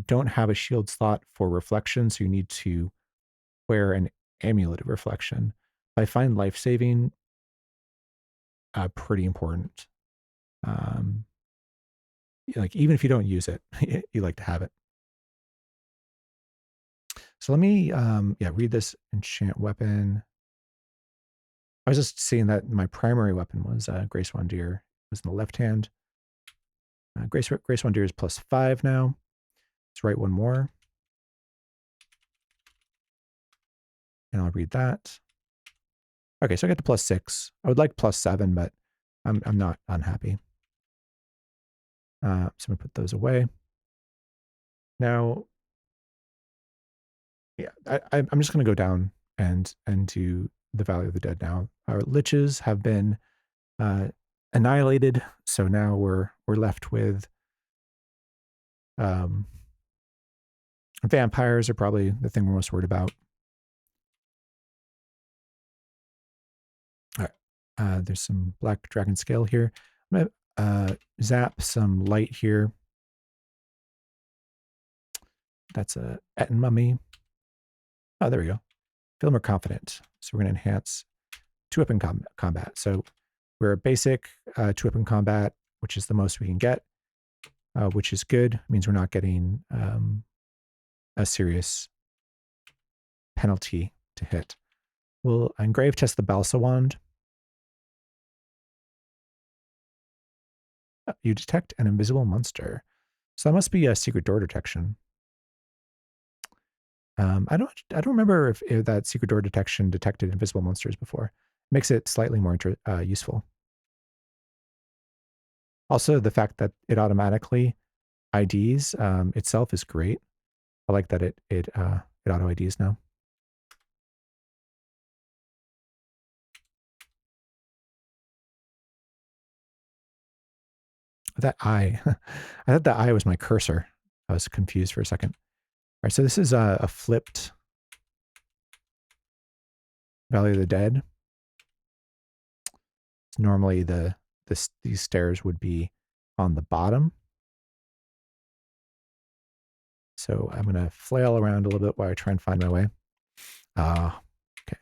don't have a shield slot for reflection, so you need to wear an amulet of reflection. I find life saving pretty important. Like, even if you don't use it, you like to have it. So let me read this enchant weapon. I was just seeing that my primary weapon was Grace Wanderer. It was in the left hand. Grace Wanderer is +5 now. Let's write one more. And I'll read that. Okay, so I get to +6. I would like +7, but I'm not unhappy. So I'm gonna put those away. Now, yeah, I'm just gonna go down and do the Valley of the Dead now. Our liches have been annihilated, so now we're left with vampires are probably the thing we're most worried about. All right, there's some black dragon scale here. I'm gonna zap some light here. That's a Etten mummy. Oh, there we go. Feel more confident. So we're gonna enhance 2-weapon combat. So we're a basic 2-weapon combat, which is the most we can get, which is good. It means we're not getting a serious penalty to hit. We'll engrave test the balsa wand. You detect an invisible monster. So that must be a secret door detection. I don't remember if that secret door detection detected invisible monsters before. Makes it slightly more useful. Also, the fact that it automatically IDs itself is great. I like that it auto IDs now. That eye, I thought that eye was my cursor. I was confused for a second. All right, so this is a flipped Valley of the Dead. So normally these stairs would be on the bottom. So I'm going to flail around a little bit while I try and find my way. Okay.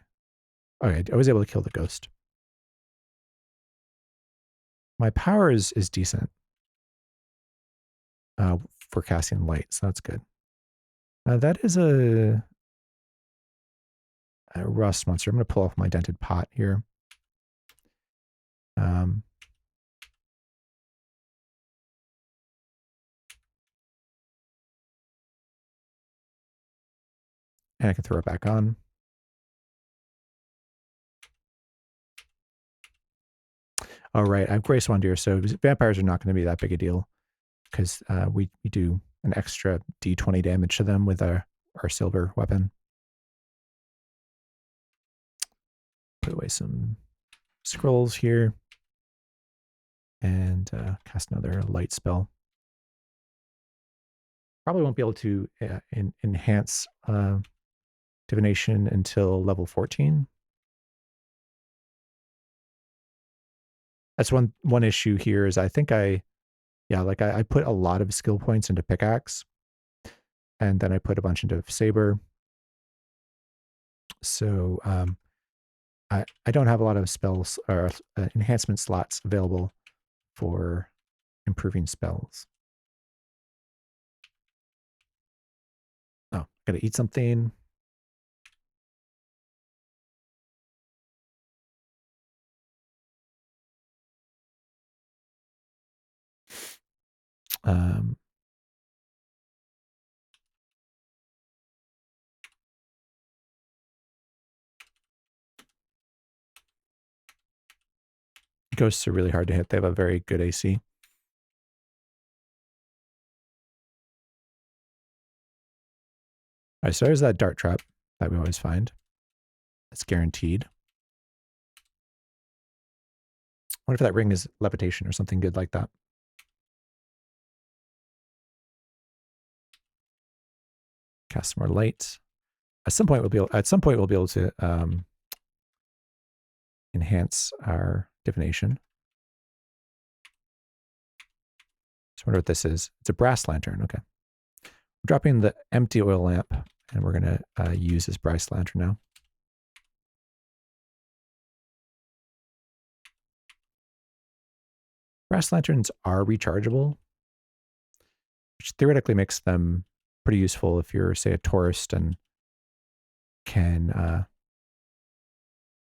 Okay, I was able to kill the ghost. My power is decent for casting light, so that's good. That is a rust monster. I'm going to pull off my dented pot here. And I can throw it back on. All right, I have Grace Wanderer, so vampires are not going to be that big a deal because we do an extra d20 damage to them with our silver weapon. Put away some scrolls here and cast another light spell. Probably won't be able to enhance divination until level 14. That's one issue here is I think I put a lot of skill points into pickaxe and then I put a bunch into saber. So I don't have a lot of spells or enhancement slots available for improving spells. Oh, gotta eat something. Ghosts are really hard to hit. They have a very good AC. All right, so there's that dart trap that we always find. That's guaranteed. What if that ring is levitation or something good like that? Cast some more light. At some point we'll be able to enhance our divination. So I wonder what this is. It's a brass lantern. Okay. We're dropping the empty oil lamp and we're going to use this brass lantern now. Brass lanterns are rechargeable, which theoretically makes them pretty useful if you're, say, a tourist and can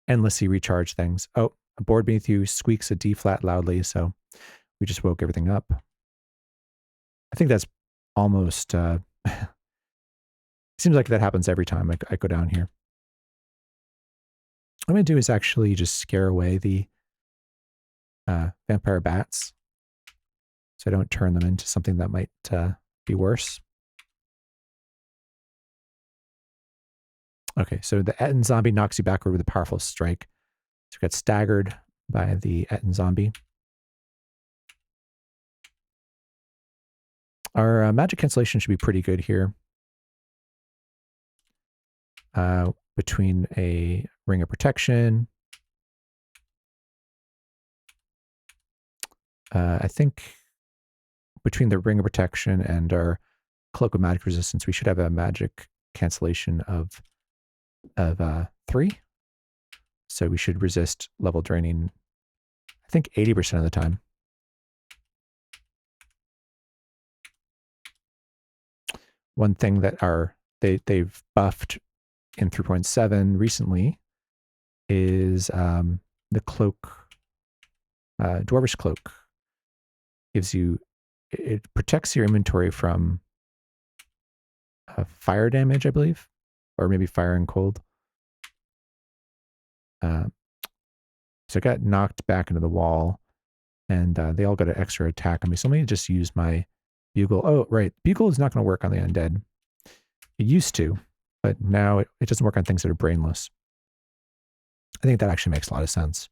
endlessly recharge things. Oh, a board beneath you squeaks a D flat loudly, so we just woke everything up. I think that's almost, seems like that happens every time I go down here. What I'm going to do is actually just scare away the vampire bats so I don't turn them into something that might be worse. Okay, so the Etten zombie knocks you backward with a powerful strike. So we got staggered by the Etten zombie. Our magic cancellation should be pretty good here. Between a ring of protection. I think between the ring of protection and our cloak of magic resistance, we should have a magic cancellation of 3. So we should resist level draining I think 80% of the time. One thing that they've buffed in 3.7 recently is the cloak, Dwarvish Cloak. It protects your inventory from fire damage, I believe, or maybe fire and cold. So I got knocked back into the wall, and they all got an extra attack on me. So let me just use my bugle. Oh, right. Bugle is not going to work on the undead. It used to, but now it doesn't work on things that are brainless. I think that actually makes a lot of sense.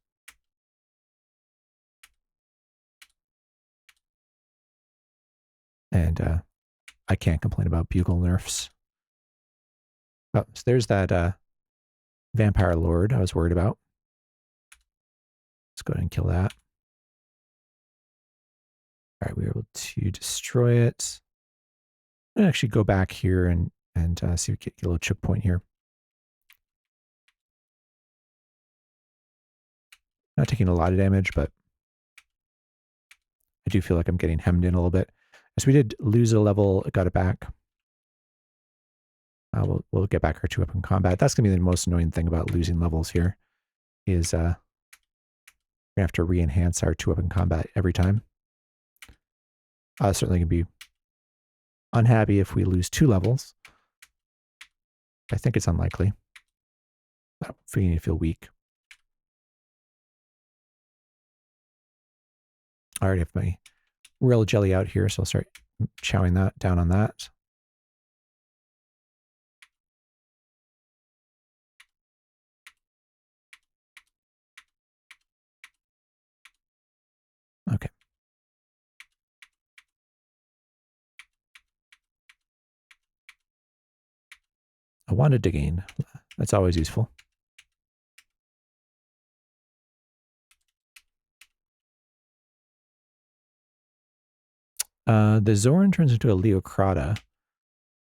And I can't complain about bugle nerfs. Oh, so there's that vampire lord I was worried about. Let's go ahead and kill that. All right, we were able to destroy it. I'm going to actually go back here and see if we get a little choke point here. Not taking a lot of damage, but I do feel like I'm getting hemmed in a little bit. So we did lose a level, got it back. We'll get back our 2-weapon combat. That's going to be the most annoying thing about losing levels here, is we're going to have to re-enhance our 2-weapon combat every time. Certainly going to be unhappy if we lose 2 levels. I think it's unlikely. I'm beginning to feel weak. I already have my royal jelly out here, so I'll start chowing that down on that. Okay. I wanted to gain. That's always useful. The Zoran turns into a Leocrata.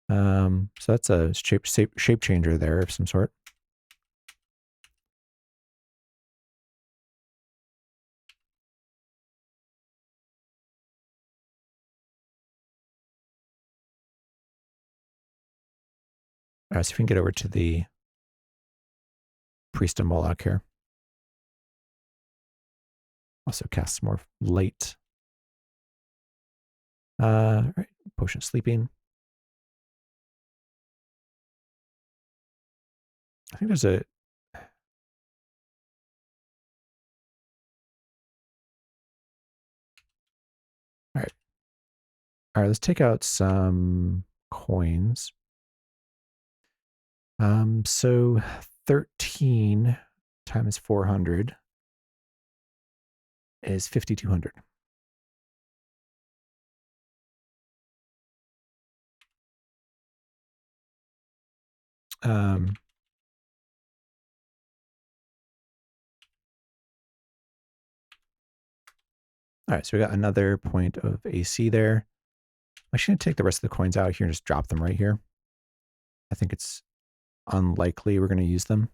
So that's a shape changer there of some sort. All right, so if we can get over to the Priest of Moloch here. Also casts more light. All right, potion of sleeping. I think there's a... All right, let's take out some coins. So 13 times 400 is 5,200. All right, so we got another point of AC there. I'm actually going to take the rest of the coins out here and just drop them right here. I think it's unlikely we're going to use them.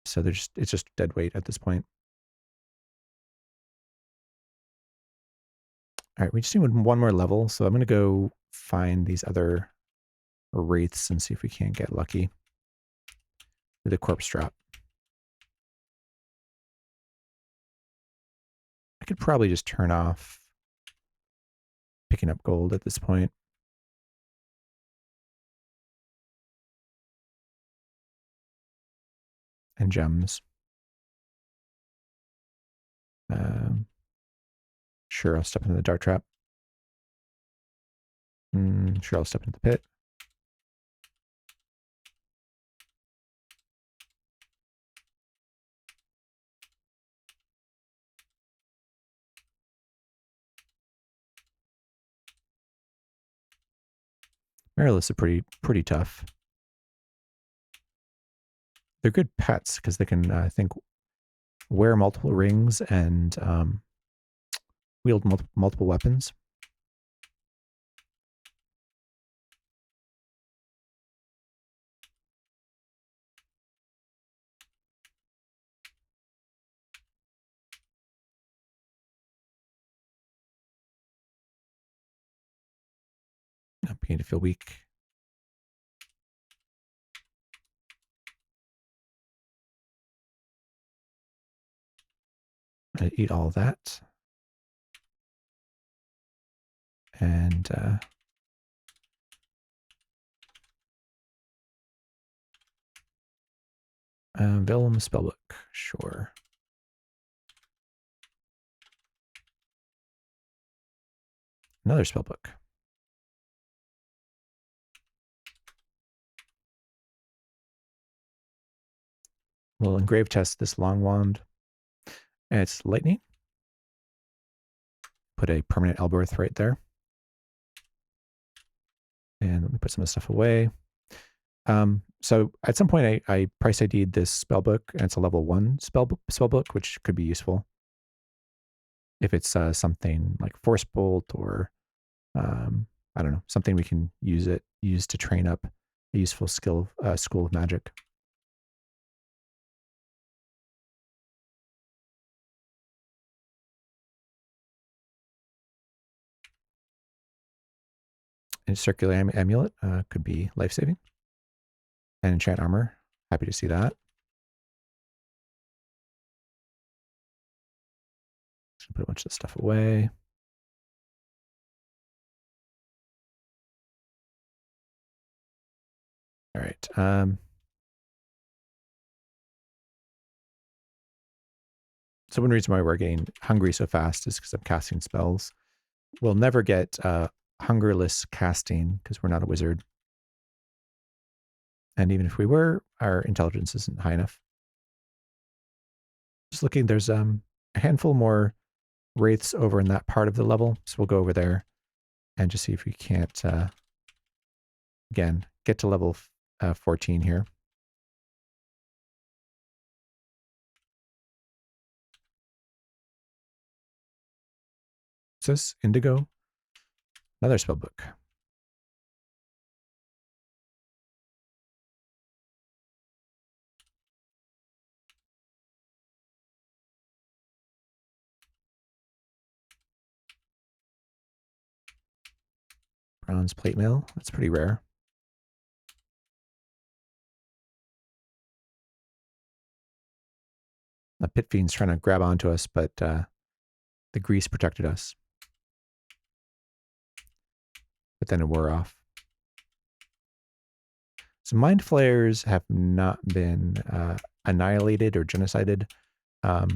So it's just dead weight at this point. All right, we just need one more level, so I'm going to go find these other wraiths and see if we can't get lucky with a corpse drop. I could probably just turn off picking up gold at this point. And gems. Sure, I'll step into the dart trap. Sure, I'll step into the pit. Mirrorless are pretty tough. They're good pets because they can, I think, wear multiple rings and wield multiple weapons. I'm beginning to feel weak. I eat all of that. And vellum spellbook, sure. Another spellbook. We'll engrave test this long wand. And it's lightning. Put a permanent Elberth right there. And let me put some of the stuff away. So at some point I price ID'd this spellbook, and it's a level 1 spellbook, which could be useful if it's something like Force Bolt or I don't know, something we can use to train up a useful skill school of magic. And circular amulet could be life-saving. And enchant armor, happy to see that. Just put a bunch of stuff away. All right. So one reason why we're getting hungry so fast is because I'm casting spells. We'll never get hungerless casting because we're not a wizard. And even if we were, our intelligence isn't high enough. Just looking, there's a handful more wraiths over in that part of the level. So we'll go over there and just see if we can't, again, get to level 14 here. What's this? Indigo? Another spell book. Bronze plate mail. That's pretty rare. The pit fiend's trying to grab onto us, but the grease protected us. But then it wore off. So mind flayers have not been annihilated or genocided. I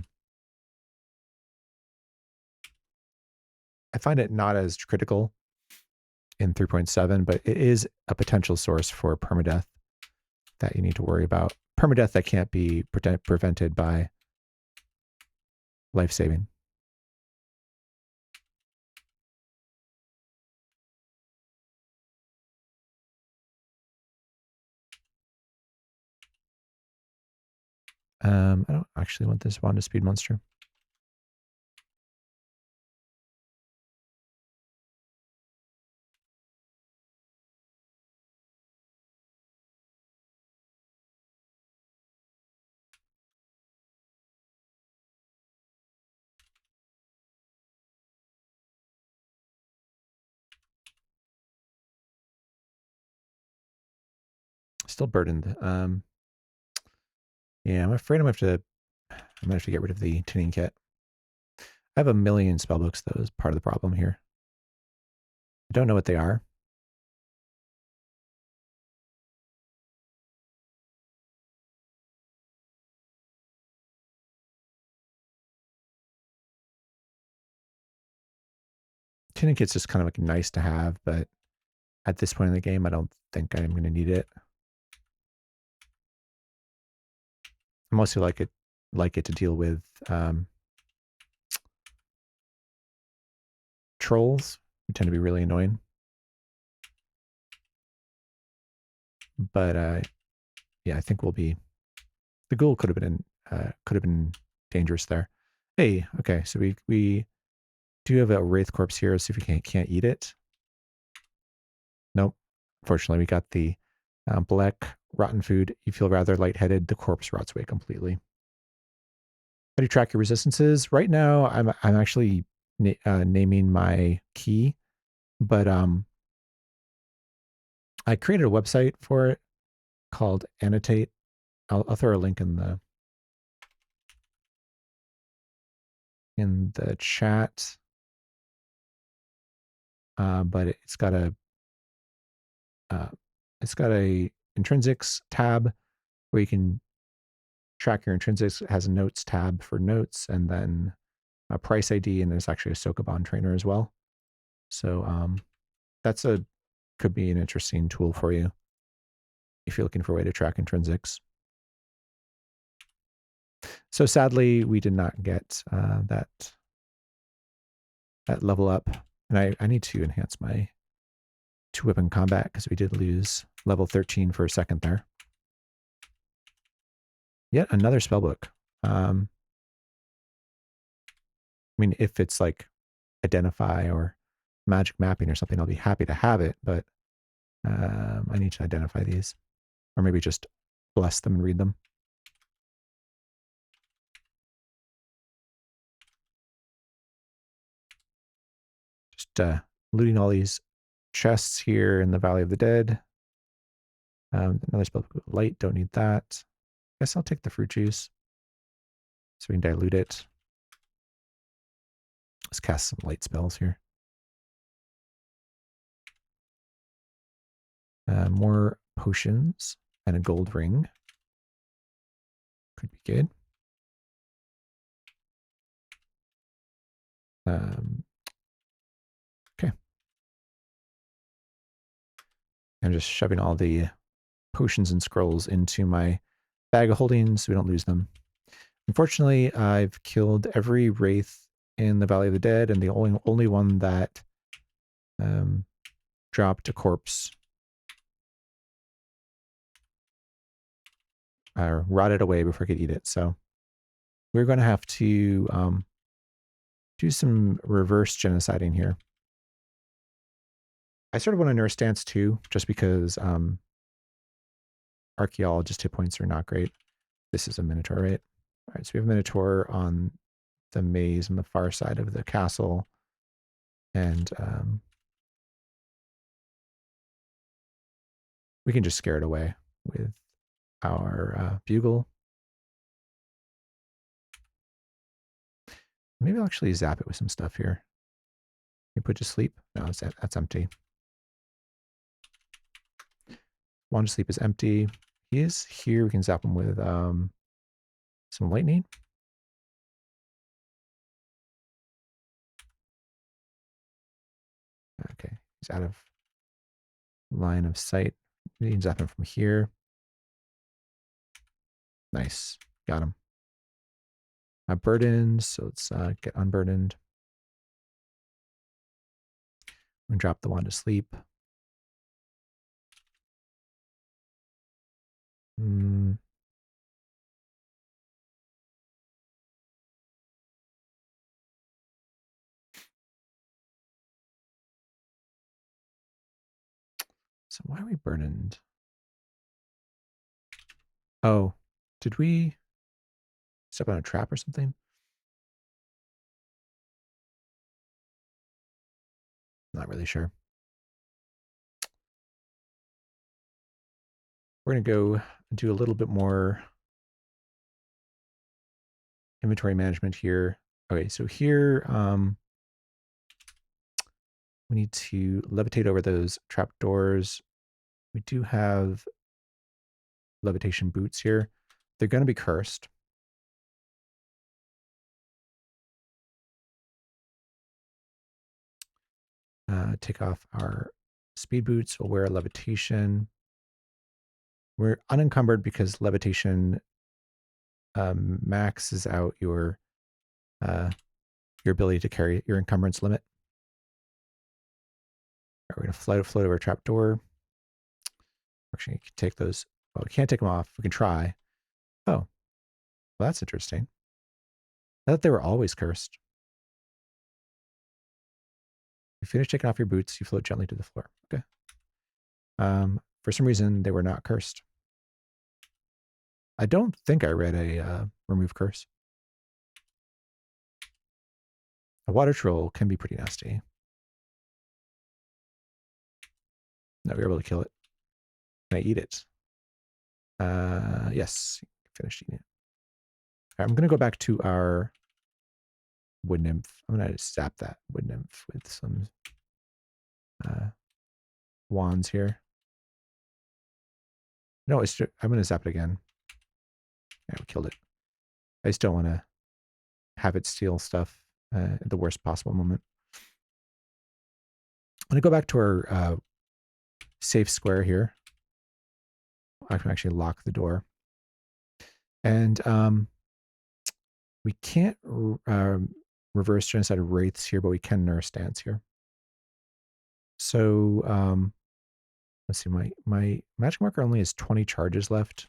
find it not as critical in 3.7, but it is a potential source for permadeath that you need to worry about. Permadeath that can't be prevented by life saving. I don't actually want this wand to speed monster. Still burdened. Yeah, I'm afraid I'm gonna have to get rid of the tuning kit. I have a million spellbooks, though, is part of the problem here. I don't know what they are. Tuning kit's just kind of like nice to have, but at this point in the game, I don't think I'm going to need it. I mostly like it to deal with trolls, who tend to be really annoying. But yeah, I think we'll be. The ghoul could have been dangerous there. Hey, okay, so we do have a wraith corpse here. Let's see if we can't eat it. Nope. Unfortunately, we got the black rotten food. You feel rather lightheaded. The corpse rots away completely. How do you track your resistances? Right now, I'm actually naming my key, but I created a website for it called Annotate. I'll throw a link in the chat. But it's got a intrinsics tab where you can track your intrinsics. It has a notes tab for notes, and then a price ID, and there's actually a Sokoban trainer as well. So that's could be an interesting tool for you if you're looking for a way to track intrinsics. So sadly, we did not get that level up, and I need to enhance my 2-weapon combat because we did lose level 13 for a second there. Yet another spellbook. I mean, if it's like identify or magic mapping or something, I'll be happy to have it, but I need to identify these, or maybe just bless them and read them. Just looting all these chests here in the Valley of the Dead. Another spellbook, light, don't need that. Guess I'll take the fruit juice so we can dilute it. Let's cast some light spells here. More potions and a gold ring. Could be good. Okay. I'm just shoving all the potions and scrolls into my bag of holdings so we don't lose them. Unfortunately, I've killed every wraith in the Valley of the Dead, and the only one that dropped a corpse rotted away before I could eat it. So we're going to have to do some reverse genociding here. I sort of want to nurse stance too, just because archaeologist hit points are not great. This is a minotaur, right? All right, so we have a minotaur on the maze on the far side of the castle, and we can just scare it away with our bugle. Maybe I'll actually zap it with some stuff here. Can you put to sleep? No, that's empty. Wand to sleep is empty. He is here. We can zap him with some lightning. Okay, he's out of line of sight. We can zap him from here. Nice, got him. I'm burdened, so let's get unburdened. We drop the wand to sleep. So why are we burdened? Oh, did we step on a trap or something? Not really sure. We're going to go do a little bit more inventory management here. Okay, so here we need to levitate over those trap doors. We do have levitation boots here. They're going to be cursed. Take off our speed boots. We'll wear levitation. We're unencumbered because levitation maxes out your ability to carry your encumbrance limit. Right, we're going to float over a trap door. Actually, you can take those. Well, we can't take them off. We can try. Oh, well, that's interesting. I thought they were always cursed. You finish taking off your boots, you float gently to the floor. Okay. For some reason, they were not cursed. I don't think I read a remove curse. A water troll can be pretty nasty. No, we were able to kill it. Can I eat it? Yes, finished eating it. All right, I'm going to go back to our wood nymph. I'm going to zap that wood nymph with some wands here. No, I'm going to zap it again. Yeah, we killed it. I just don't want to have it steal stuff at the worst possible moment. I'm going to go back to our safe square here. I can actually lock the door. And we can't reverse genocide of wraiths here, but we can nurse dance here. So let's see, my magic marker only has 20 charges left.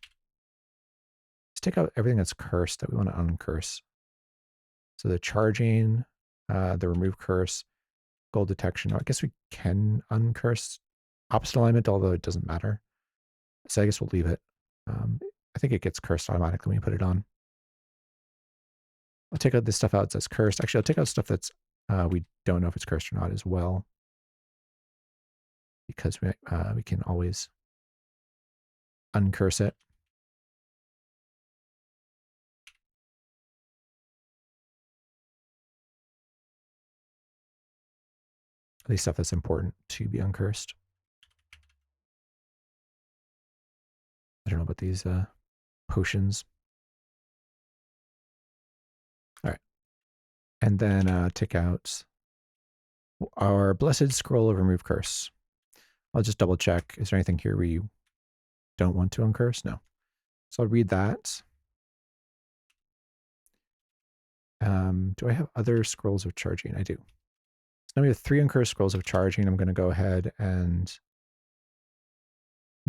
Let's take out everything that's cursed that we want to uncurse. So the charging, the remove curse, gold detection. I guess we can uncurse opposite alignment, although it doesn't matter. So I guess we'll leave it. I think it gets cursed automatically when you put it on. I'll take out this stuff out that's cursed. Actually, I'll take out stuff that's we don't know if it's cursed or not as well, because we can always uncurse it. At least stuff that's important to be uncursed. I don't know about these potions. All right. And then take out our blessed scroll of remove curse. I'll just double check. Is there anything here we don't want to uncurse? No. So I'll read that. Do I have other scrolls of charging? I do. So now we have 3 uncursed scrolls of charging. I'm going to go ahead and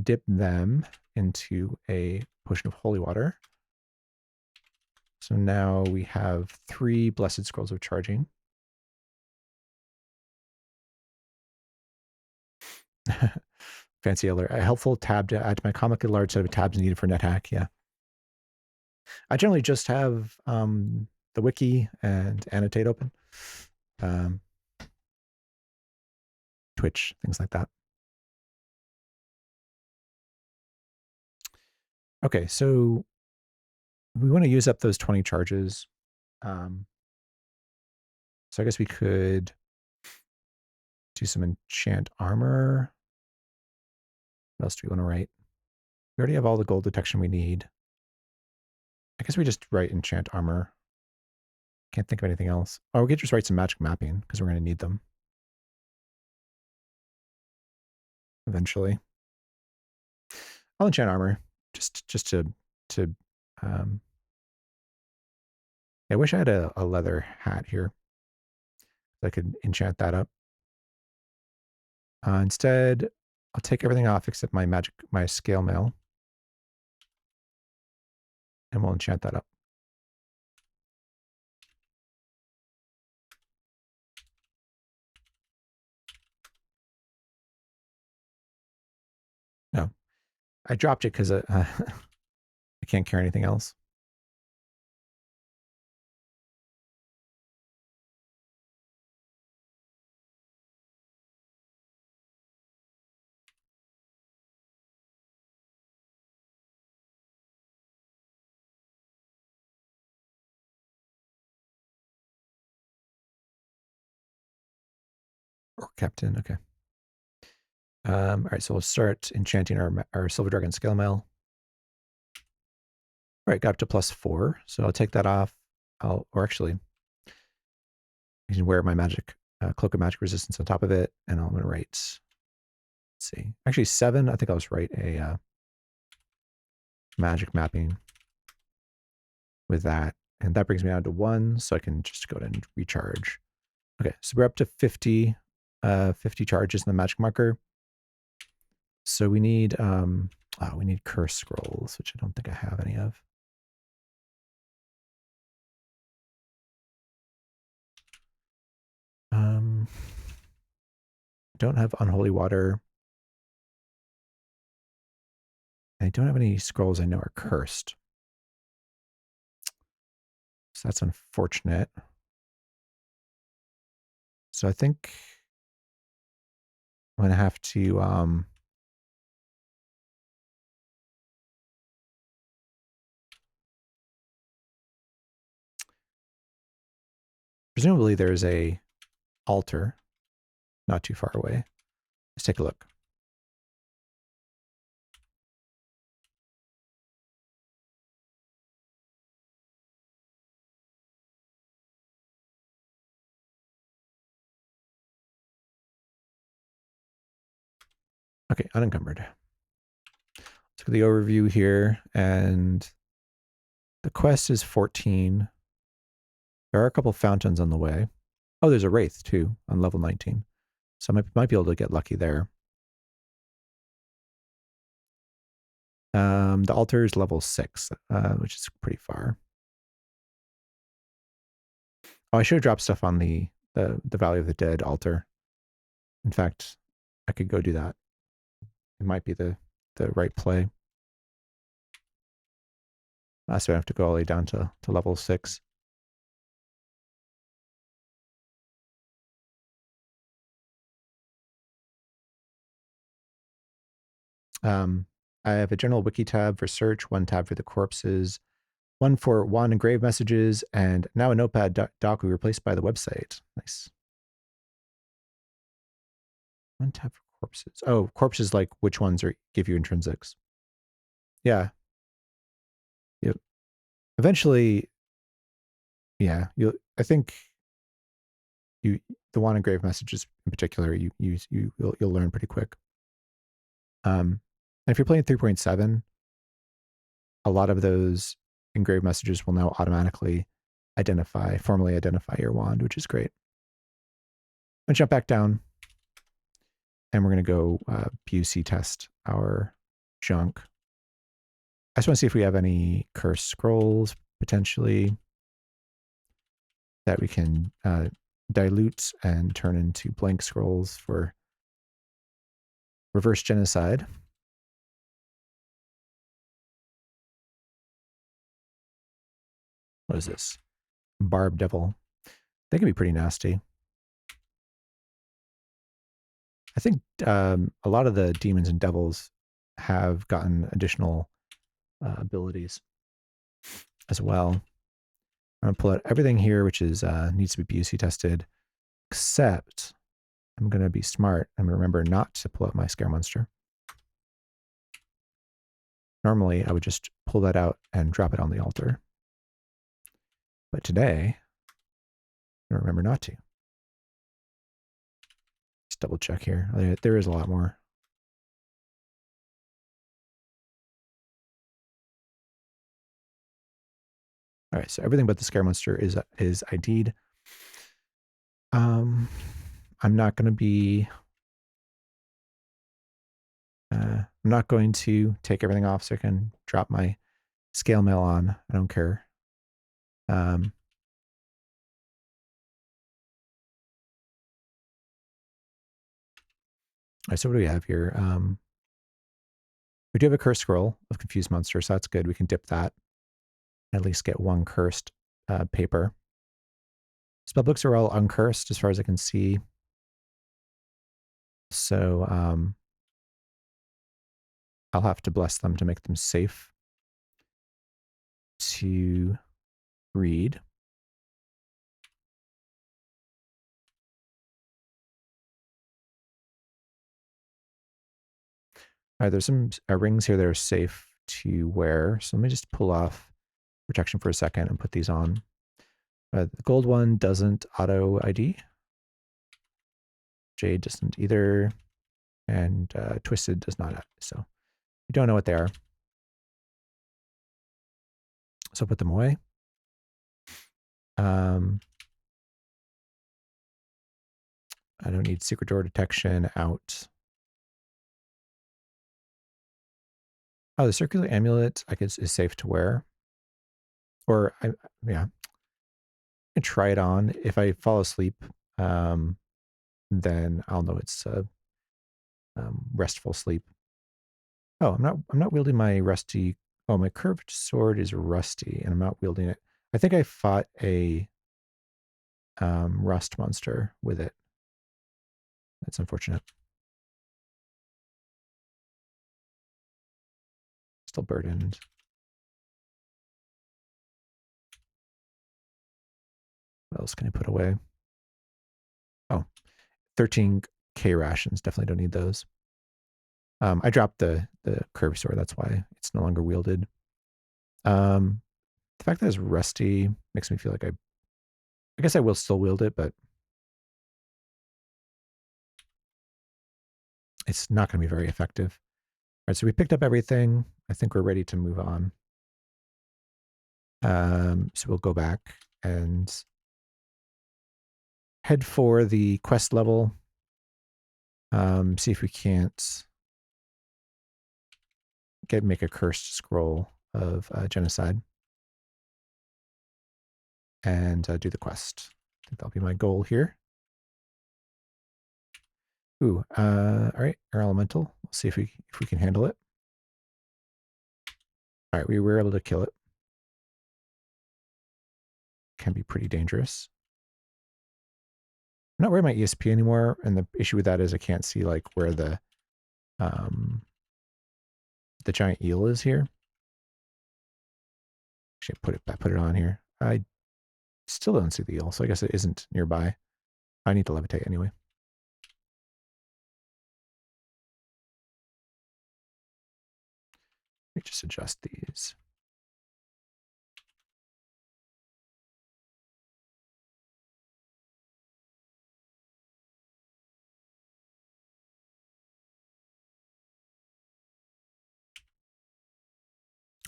dip them into a potion of holy water. So now we have 3 blessed scrolls of charging. Fancy alert. A helpful tab to add to my comically large set of tabs needed for NetHack. Yeah. I generally just have the wiki and annotate open. Twitch, things like that. Okay, so we want to use up those 20 charges. So I guess we could do some enchant armor. What else do we want to write? We already have all the gold detection we need. I guess we just write enchant armor. Can't think of anything else. Oh, we could just write some magic mapping because we're going to need them eventually. I'll enchant armor just to I wish I had a leather hat here. I could enchant that up. Instead, I'll take everything off except my scale mail. And we'll enchant that up. No, I dropped it because I can't carry anything else. Or Captain, okay. All right, so we'll start enchanting our Silver Dragon scale mail. All right, got up to +4, so I'll take that off. Or actually, I can wear my magic cloak of magic resistance on top of it, and I'm going to write. Let's see, actually 7. I think I'll just write a magic mapping with that, and that brings me down to 1, so I can just go ahead and recharge. Okay, so we're up to 50 charges in the magic marker. So we need curse scrolls, which I don't think I have any of. Don't have unholy water. I don't have any scrolls I know are cursed. So that's unfortunate. So I think I'm gonna have to presumably there's a altar not too far away. Let's take a look. Okay, unencumbered. Let's look at the overview here, and the quest is 14. There are a couple fountains on the way. Oh, there's a wraith too on level 19. So I might be able to get lucky there. The altar is level 6, which is pretty far. Oh, I should have dropped stuff on the Valley of the Dead altar. In fact, I could go do that. It might be the right play. So I have to go all the way down to level 6. I have a general wiki tab for search, one tab for the corpses, one for wand and grave messages, and now a notepad doc replaced by the website. Nice. One tab for corpses. Oh, corpses, like which ones give you intrinsics. Yeah. Yep. Eventually, yeah. I think the wand and grave messages in particular, you'll learn pretty quick. And if you're playing 3.7, a lot of those engraved messages will now automatically formally identify your wand, which is great. I'm gonna jump back down, and we're gonna go BUC test our junk. I just want to see if we have any cursed scrolls potentially that we can dilute and turn into blank scrolls for reverse genocide. What is this? Barb Devil. They can be pretty nasty. I think a lot of the demons and devils have gotten additional abilities as well. I'm going to pull out everything here, which is needs to be BUC tested, except I'm going to be smart. I'm going to remember not to pull out my scare monster. Normally, I would just pull that out and drop it on the altar. But today, I'm going to remember not to. Just double check here. There is a lot more. All right, so everything but the scare monster is ID'd. I'm not going to be... I'm not going to take everything off so I can drop my scale mail on. I don't care. All right, so what do we have here? We do have a cursed scroll of confused monster, so that's good. We can dip that. At least get one cursed paper. Spellbooks are all uncursed as far as I can see. So I'll have to bless them to make them safe to read. All right, there's some rings here that are safe to wear. So let me just pull off protection for a second and put these on. The gold one doesn't auto ID. Jade doesn't either. And Twisted does not. So we don't know what they are. So put them away. I don't need secret door detection out. Oh, the circular amulet I guess is safe to wear. Or yeah, I can try it on. If I fall asleep, then I'll know it's restful sleep. Oh, I'm not wielding my rusty. Oh, my curved sword is rusty, and I'm not wielding it. I think I fought a rust monster with it. That's unfortunate. Still burdened. What else can I put away? Oh, 13K rations. Definitely don't need those. I dropped the curve sword. That's why it's no longer wielded. The fact that it's rusty makes me feel like I guess I will still wield it, but it's not going to be very effective. All right, so we picked up everything. I think we're ready to move on. So we'll go back and head for the quest level. See if we can't make a cursed scroll of genocide and do the quest. I think that'll be my goal here. Ooh, all right, air elemental. We'll see if we can handle it. All right, we were able to kill it. Can be pretty dangerous. I'm not wearing my ESP anymore, and the issue with that is I can't see like where the giant eel is here. Actually, put it on here. I still don't see the eel, so I guess it isn't nearby. I need to levitate anyway. Let me just adjust these.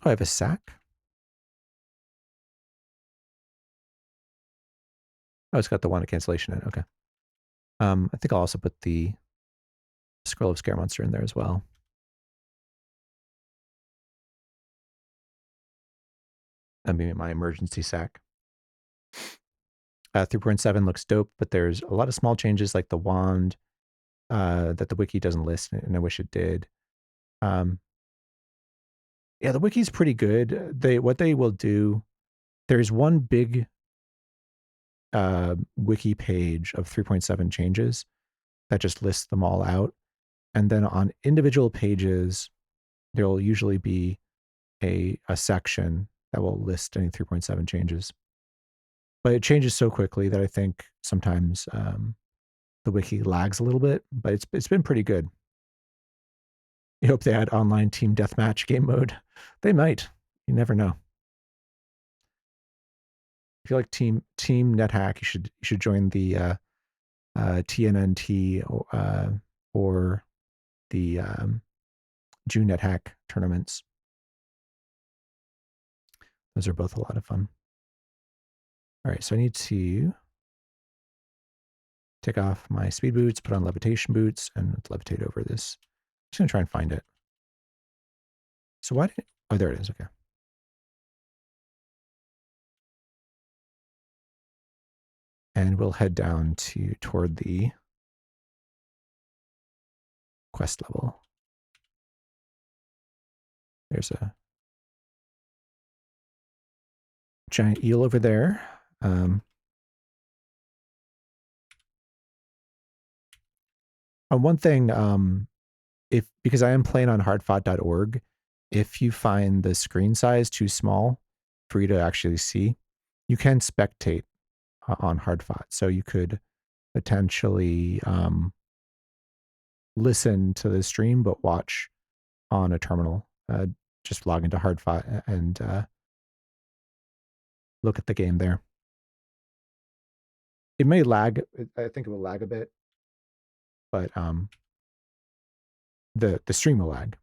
Oh, I have a sack. Oh, it's got the one cancellation in it. Okay. I think I'll also put the Scroll of Scare Monster in there as well. That'll be my emergency sack. 3.7 looks dope, but there's a lot of small changes like the wand that the wiki doesn't list, and I wish it did. Yeah, the wiki's pretty good. What they will do, there's one big wiki page of 3.7 changes that just lists them all out. And then on individual pages, there will usually be a section that will list any 3.7 changes. But it changes so quickly that I think sometimes the wiki lags a little bit, but it's been pretty good. I hope they add online team deathmatch game mode. They might. You never know. If you like team NetHack, you should join the TNNT or the June NetHack tournaments. Those are both a lot of fun. All right, so I need to take off my speed boots, put on levitation boots, and levitate over this. I'm just gonna try and find it. So why did oh, there it is. Okay. And we'll head down toward the quest level. There's a giant eel over there. One thing, because I am playing on hardfought.org, if you find the screen size too small for you to actually see, you can spectate on hardfought. So you could potentially listen to the stream, but watch on a terminal. Just log into hardfought and look at the game there. It may lag. I think it will lag a bit, but the stream will lag.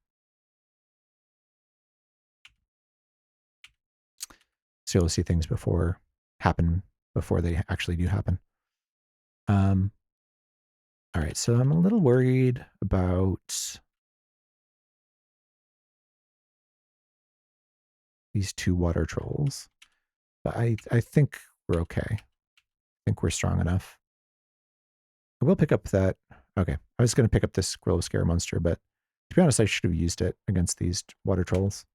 So you'll see things before they actually do happen. All right, so I'm a little worried about these two water trolls, but I think we're okay. I think we're strong enough. I will pick up that. Okay, I was going to pick up this Scroll of Scare Monster, but to be honest, I should have used it against these water trolls.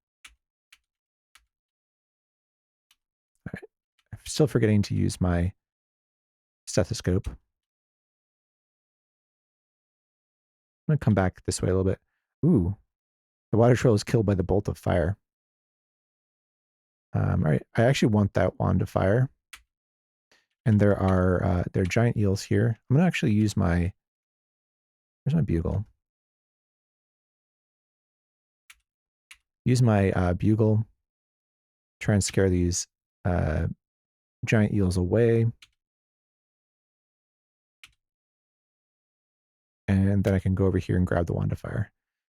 All right, I'm still forgetting to use my stethoscope. I'm going to come back this way a little bit. Ooh, the water troll is killed by the bolt of fire. All right, I actually want that wand of fire. And there are giant eels here. I'm gonna actually use my, where's my bugle? Use my bugle, try and scare these giant eels away. And then I can go over here and grab the wand of fire.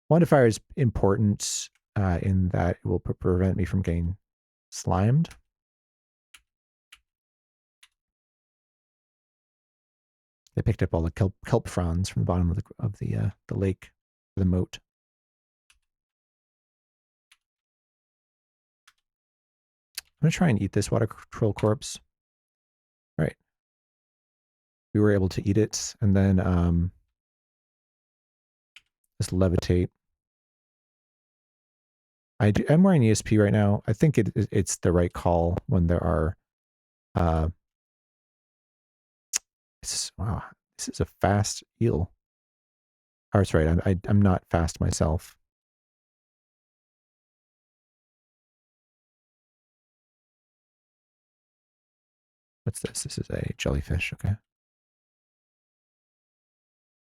Wand of fire is important in that it will prevent me from getting slimed. They picked up all the kelp fronds from the bottom of the lake, the moat. I'm gonna try and eat this water troll corpse. All right. We were able to eat it, and then just levitate. I'm wearing ESP right now. I think it's the right call when there are. Wow, this is a fast eel. Oh, that's right. I'm not fast myself. What's this? This is a jellyfish. Okay.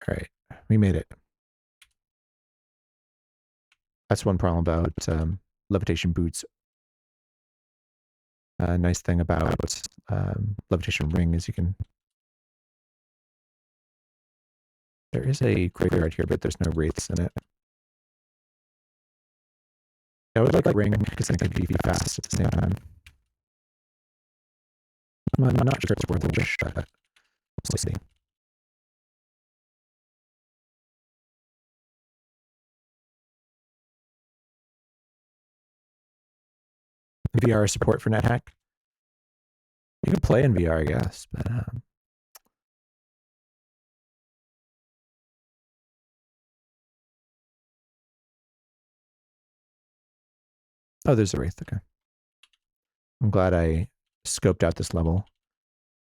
All right, we made it. That's one problem about levitation boots. Nice thing about levitation ring is you can. There is a graveyard here, but there's no wraiths in it. I would like a ring because I think I could be fast at the same time. I'm not sure it's worth a wish, but we'll see. VR support for NetHack. You can play in VR, I guess, but oh, there's a wraith. Okay, I'm glad I scoped out this level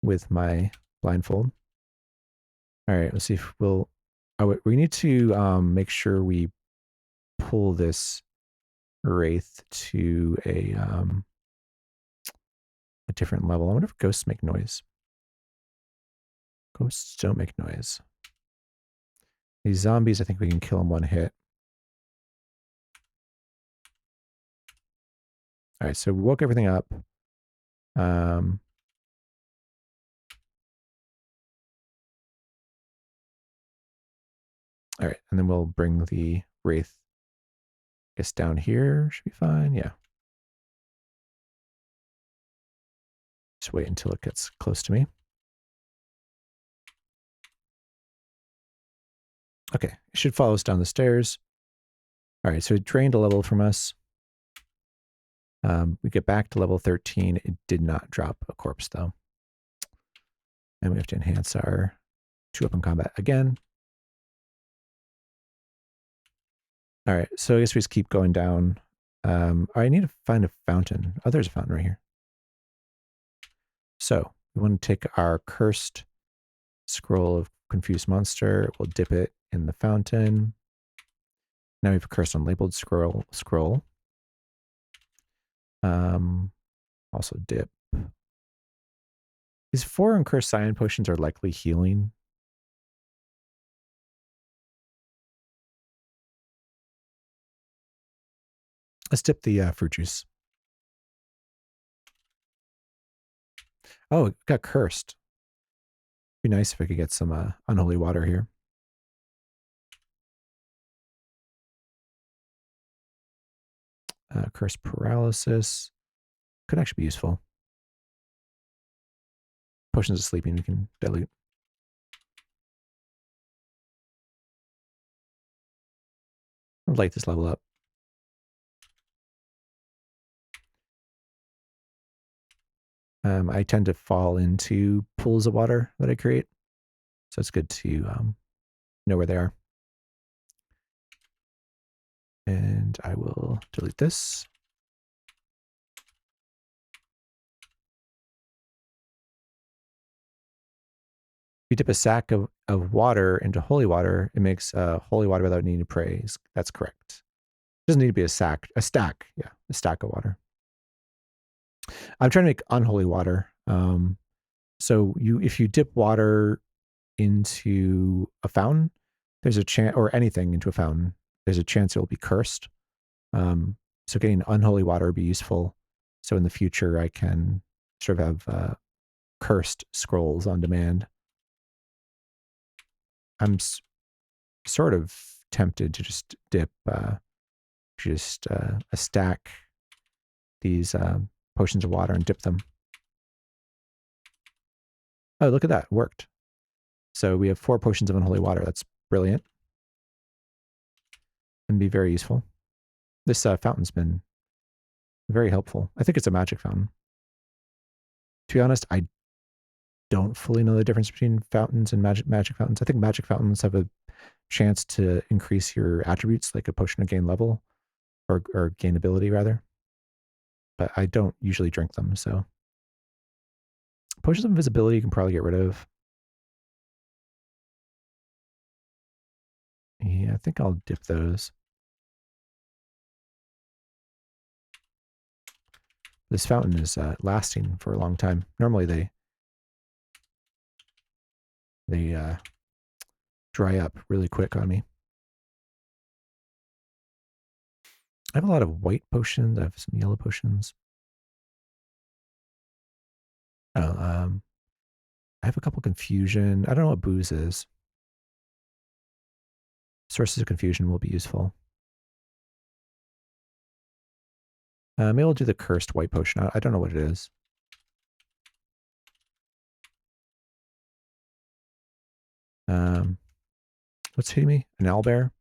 with my blindfold. All right, let's see if we'll. Oh, we need to make sure we pull this wraith to a different level. I wonder if ghosts make noise. Ghosts don't make noise. These zombies, I think we can kill them one hit. All right, so we woke everything up. All right, and then we'll bring the wraith, I guess, down here. Should be fine. Yeah. Just wait until it gets close to me. Okay, it should follow us down the stairs. All right, so it drained a level from us. We get back to level 13. It did not drop a corpse, though. And we have to enhance our 2-weapon combat again. All right, so I guess we just keep going down. I need to find a fountain. Oh, there's a fountain right here. So we want to take our cursed scroll of confused monster. We'll dip it in the fountain. Now we have a cursed unlabeled scroll. Also dip. These 4 uncursed cyan potions are likely healing. Let's dip the fruit juice. Oh, it got cursed. Be nice if I could get some unholy water here. Cursed paralysis could actually be useful. Potions of sleeping we can dilute. I'll light this level up. I tend to fall into pools of water that I create, so it's good to know where they are. And I will delete this. If you dip a sack of water into holy water, it makes holy water without needing to pray. That's correct. It doesn't need to be a stack. Yeah, a stack of water. I'm trying to make unholy water. So if you dip water into a fountain, there's a chance, or anything into a fountain, there's a chance it will be cursed. So getting unholy water would be useful. So in the future, I can sort of have cursed scrolls on demand. I'm sort of tempted to just dip a stack these potions of water and dip them. Oh, look at that. It worked. So we have 4 potions of unholy water. That's brilliant. And be very useful. This fountain's been very helpful. I think it's a magic fountain. To be honest, I don't fully know the difference between fountains and magic fountains. I think magic fountains have a chance to increase your attributes, like a potion to gain level, or gain ability rather. But I don't usually drink them, so potions of invisibility you can probably get rid of. Yeah, I think I'll dip those. This fountain is lasting for a long time. Normally they dry up really quick on me. I have a lot of white potions. I have some yellow potions. Oh, I have a couple confusion. I don't know what booze is. Sources of confusion will be useful. Maybe I'll do the cursed white potion. I don't know what it is. What's hitting me? An owlbear?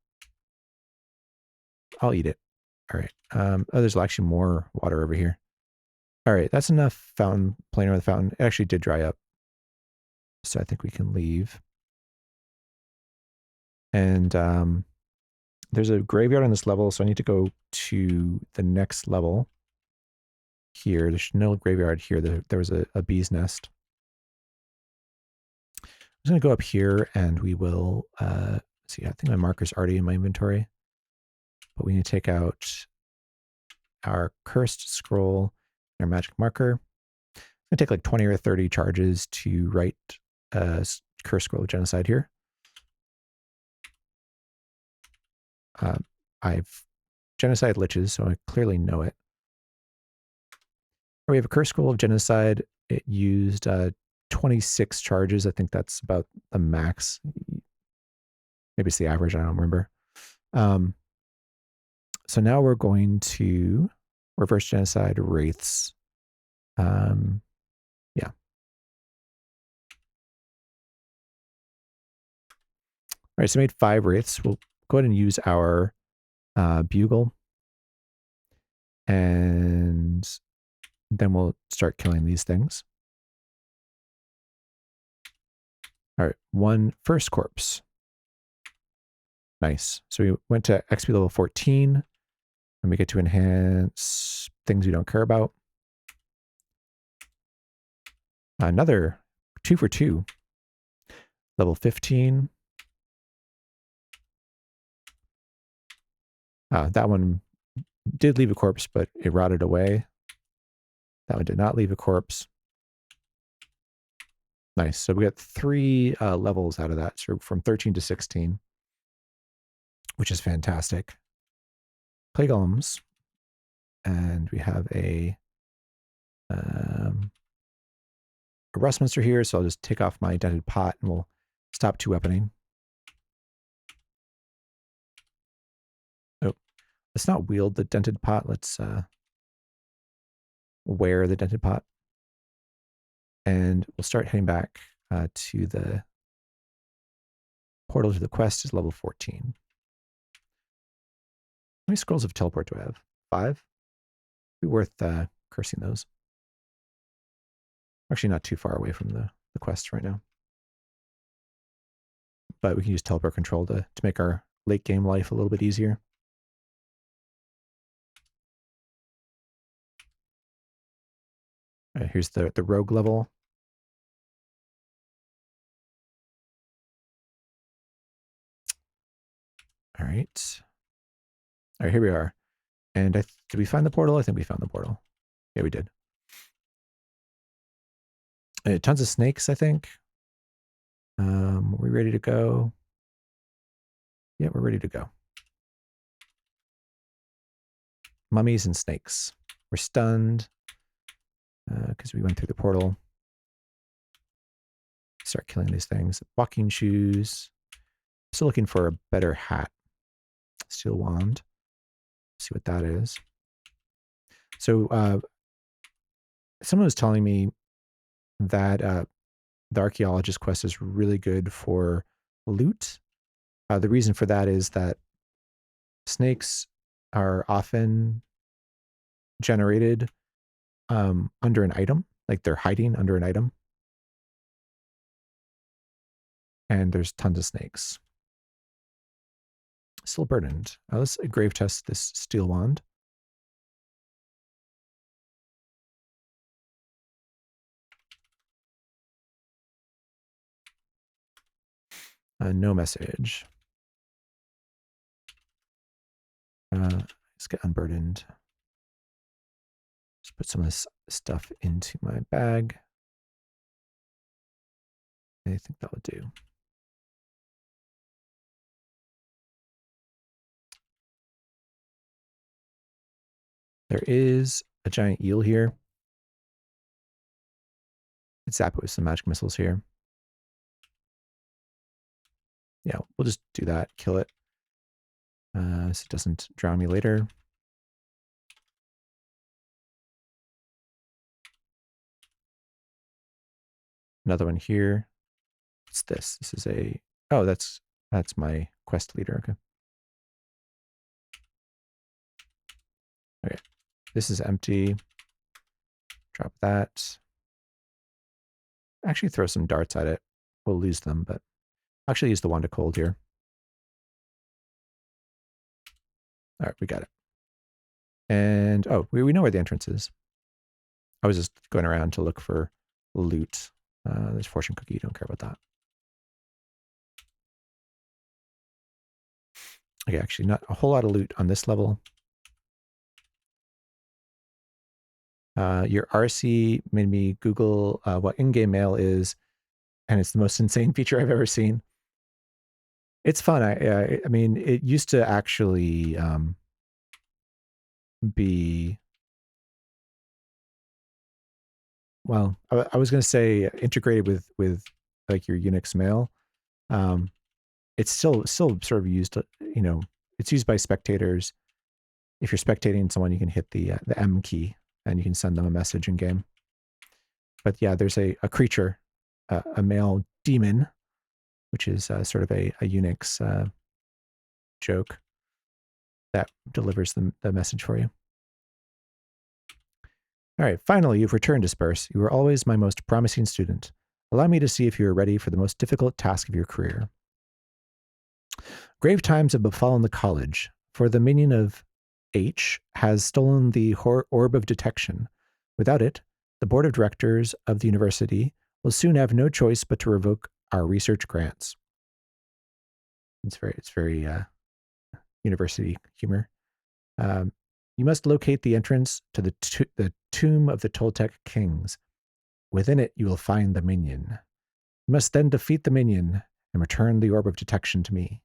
I'll eat it. All right. Oh, there's actually more water over here. All right, that's enough fountain, playing around the fountain. It actually did dry up. So I think we can leave. And there's a graveyard on this level, so I need to go to the next level here. There's no graveyard here. There was a bee's nest. I'm going to go up here and we will see. I think my marker's already in my inventory, but we need to take out our cursed scroll, our magic marker. It's going to take like 20 or 30 charges to write a cursed scroll of genocide here. I've genocide liches, so I clearly know it. We have a cursed scroll of genocide. It used 26 charges. I think that's about the max. Maybe it's the average. I don't remember. So now we're going to reverse genocide wraiths. Yeah. All right, so I made 5 wraiths. We'll go ahead and use our bugle. And then we'll start killing these things. All right, 1 first corpse. Nice. So we went to XP level 14, and we get to enhance things we don't care about. Another 2 for 2. Level 15. That one did leave a corpse, but it rotted away. That one did not leave a corpse. Nice. So we got 3 levels out of that, so from 13 to 16, which is fantastic. Clay golems, and we have a rust monster here. So I'll just take off my dented pot, and we'll stop 2-weaponing. Oh, let's not wield the dented pot. Let's wear the dented pot, and we'll start heading back to the portal to the quest. Is level 14. How many scrolls of teleport do I have? 5? Be worth cursing those. Actually, not too far away from the quest right now. But we can use teleport control to make our late game life a little bit easier. All right, here's the rogue level. All right. All right, here we are. And did we find the portal? I think we found the portal. Yeah, we did. Tons of snakes, I think. Are we ready to go? Yeah, we're ready to go. Mummies and snakes. We're stunned because we went through the portal. Start killing these things. Walking shoes. Still looking for a better hat. Steel wand. See what that is. So someone was telling me that the archaeologist quest is really good for loot. The reason for that is that snakes are often generated under an item, like they're hiding under an item. And there's tons of snakes. Still burdened. Let's grave test this steel wand. No message. Let's get unburdened. Just put some of this stuff into my bag. I think that would do. There is a giant eel here. Let's zap it with some magic missiles here. Yeah, we'll just do that. Kill it. So it doesn't drown me later. Another one here. What's this? This is a... Oh, that's my quest leader. Okay. Okay. This is empty. Drop that. Actually throw some darts at it. We'll lose them, but actually use the wand of cold here. All right, we got it. And oh, we know where the entrance is. I was just going around to look for loot. There's fortune cookie. Don't care about that. Okay, actually not a whole lot of loot on this level. Your RC made me Google what in-game mail is, and it's the most insane feature I've ever seen. It's fun. I mean, it used to actually be, well, I was going to say integrated with like your Unix mail. It's still sort of used, you know, it's used by spectators. If you're spectating someone, you can hit the M key and you can send them a message in game. But yeah, there's a creature, a male demon, which is sort of a Unix joke that delivers the message for you. All right, finally, you've returned, Disperse. You were always my most promising student. Allow me to see if you are ready for the most difficult task of your career. Grave times have befallen the college, for the minion of H has stolen the orb of detection. Without it, the board of directors of the university will soon have no choice but to revoke our research grants. It's very university humor. You must locate the entrance to the tomb of the Toltec kings. Within it, you will find the minion. You must then defeat the minion and return the orb of detection to me.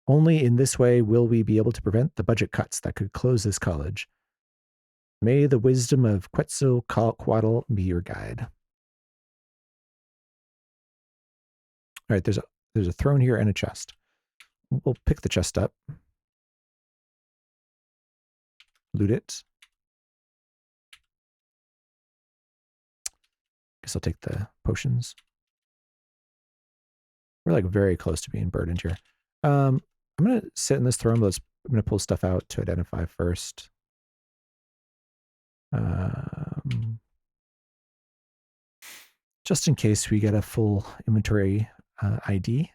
Only in this way will we be able to prevent the budget cuts that could close this college. May the wisdom of Quetzalcoatl be your guide. All right, there's a throne here and a chest. We'll pick the chest up. Loot it. Guess I'll take the potions. We're like very close to being burdened here. I'm going to sit in this throne, but I'm going to pull stuff out to identify first. Just in case we get a full inventory ID.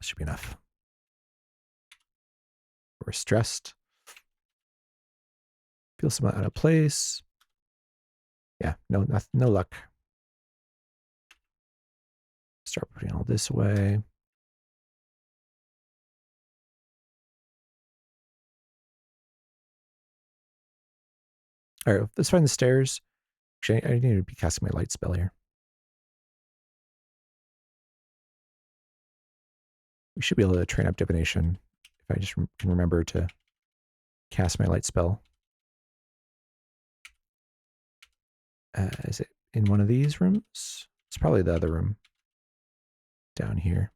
Should be enough. We're stressed. Feel somewhat out of place. Yeah, no luck. Start putting all this away. All right, let's find the stairs. Actually, I need to be casting my light spell here. We should be able to train up divination if I just can remember to cast my light spell. Is it in one of these rooms? It's probably the other room down here.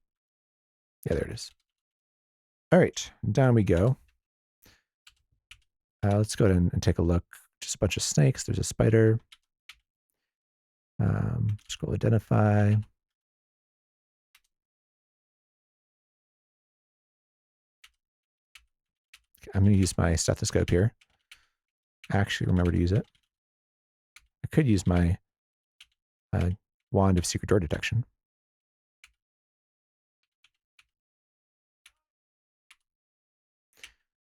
Yeah, there it is. All right, down we go. Let's go ahead and take a look. Just a bunch of snakes. There's a spider. Scroll identify. I'm going to use my stethoscope here. Actually, remember to use it. I could use my wand of secret door detection.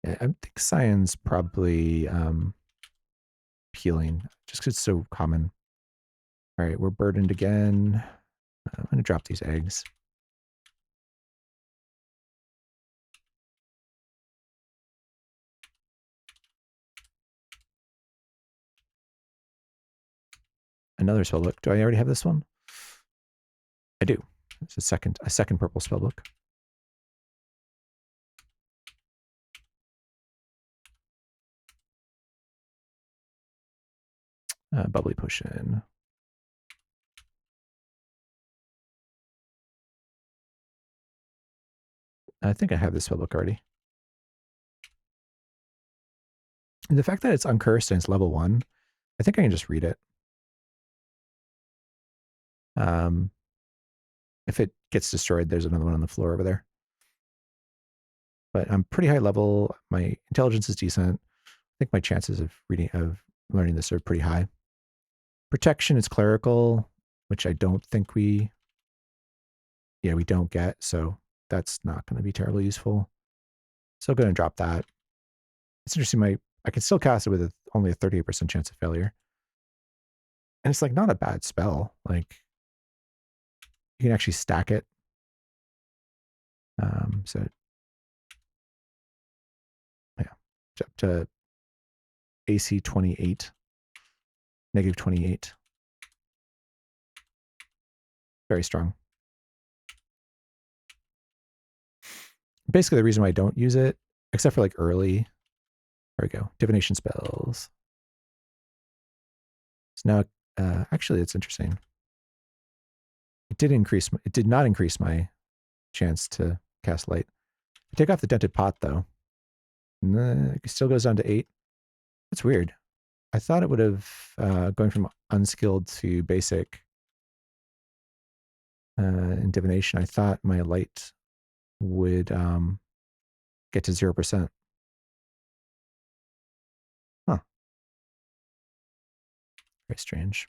Yeah, I think cyan's probably healing, just because it's so common. All right, we're burdened again. I'm going to drop these eggs. Another spellbook. Do I already have this one? I do. It's a second purple spellbook. Bubbly potion. I think I have this spellbook already. And the fact that it's uncursed and it's level 1, I think I can just read it. If it gets destroyed, there's another one on the floor over there. But I'm pretty high level. My intelligence is decent. I think my chances of learning this are pretty high. Protection is clerical, which I don't think we don't get. So that's not going to be terribly useful. So I'm going to drop that. It's interesting. I can still cast it with only a 38% chance of failure. And it's like not a bad spell. Like you can actually stack it. So yeah, up to AC 28, negative 28. Very strong. Basically, the reason why I don't use it, except for like early, there we go, divination spells. So now, actually, it's interesting. It did not increase my chance to cast light. I take off the dented pot though. It still goes down to 8. That's weird. I thought it would have going from unskilled to basic in divination. I thought my light would get to 0%. Huh. Very strange.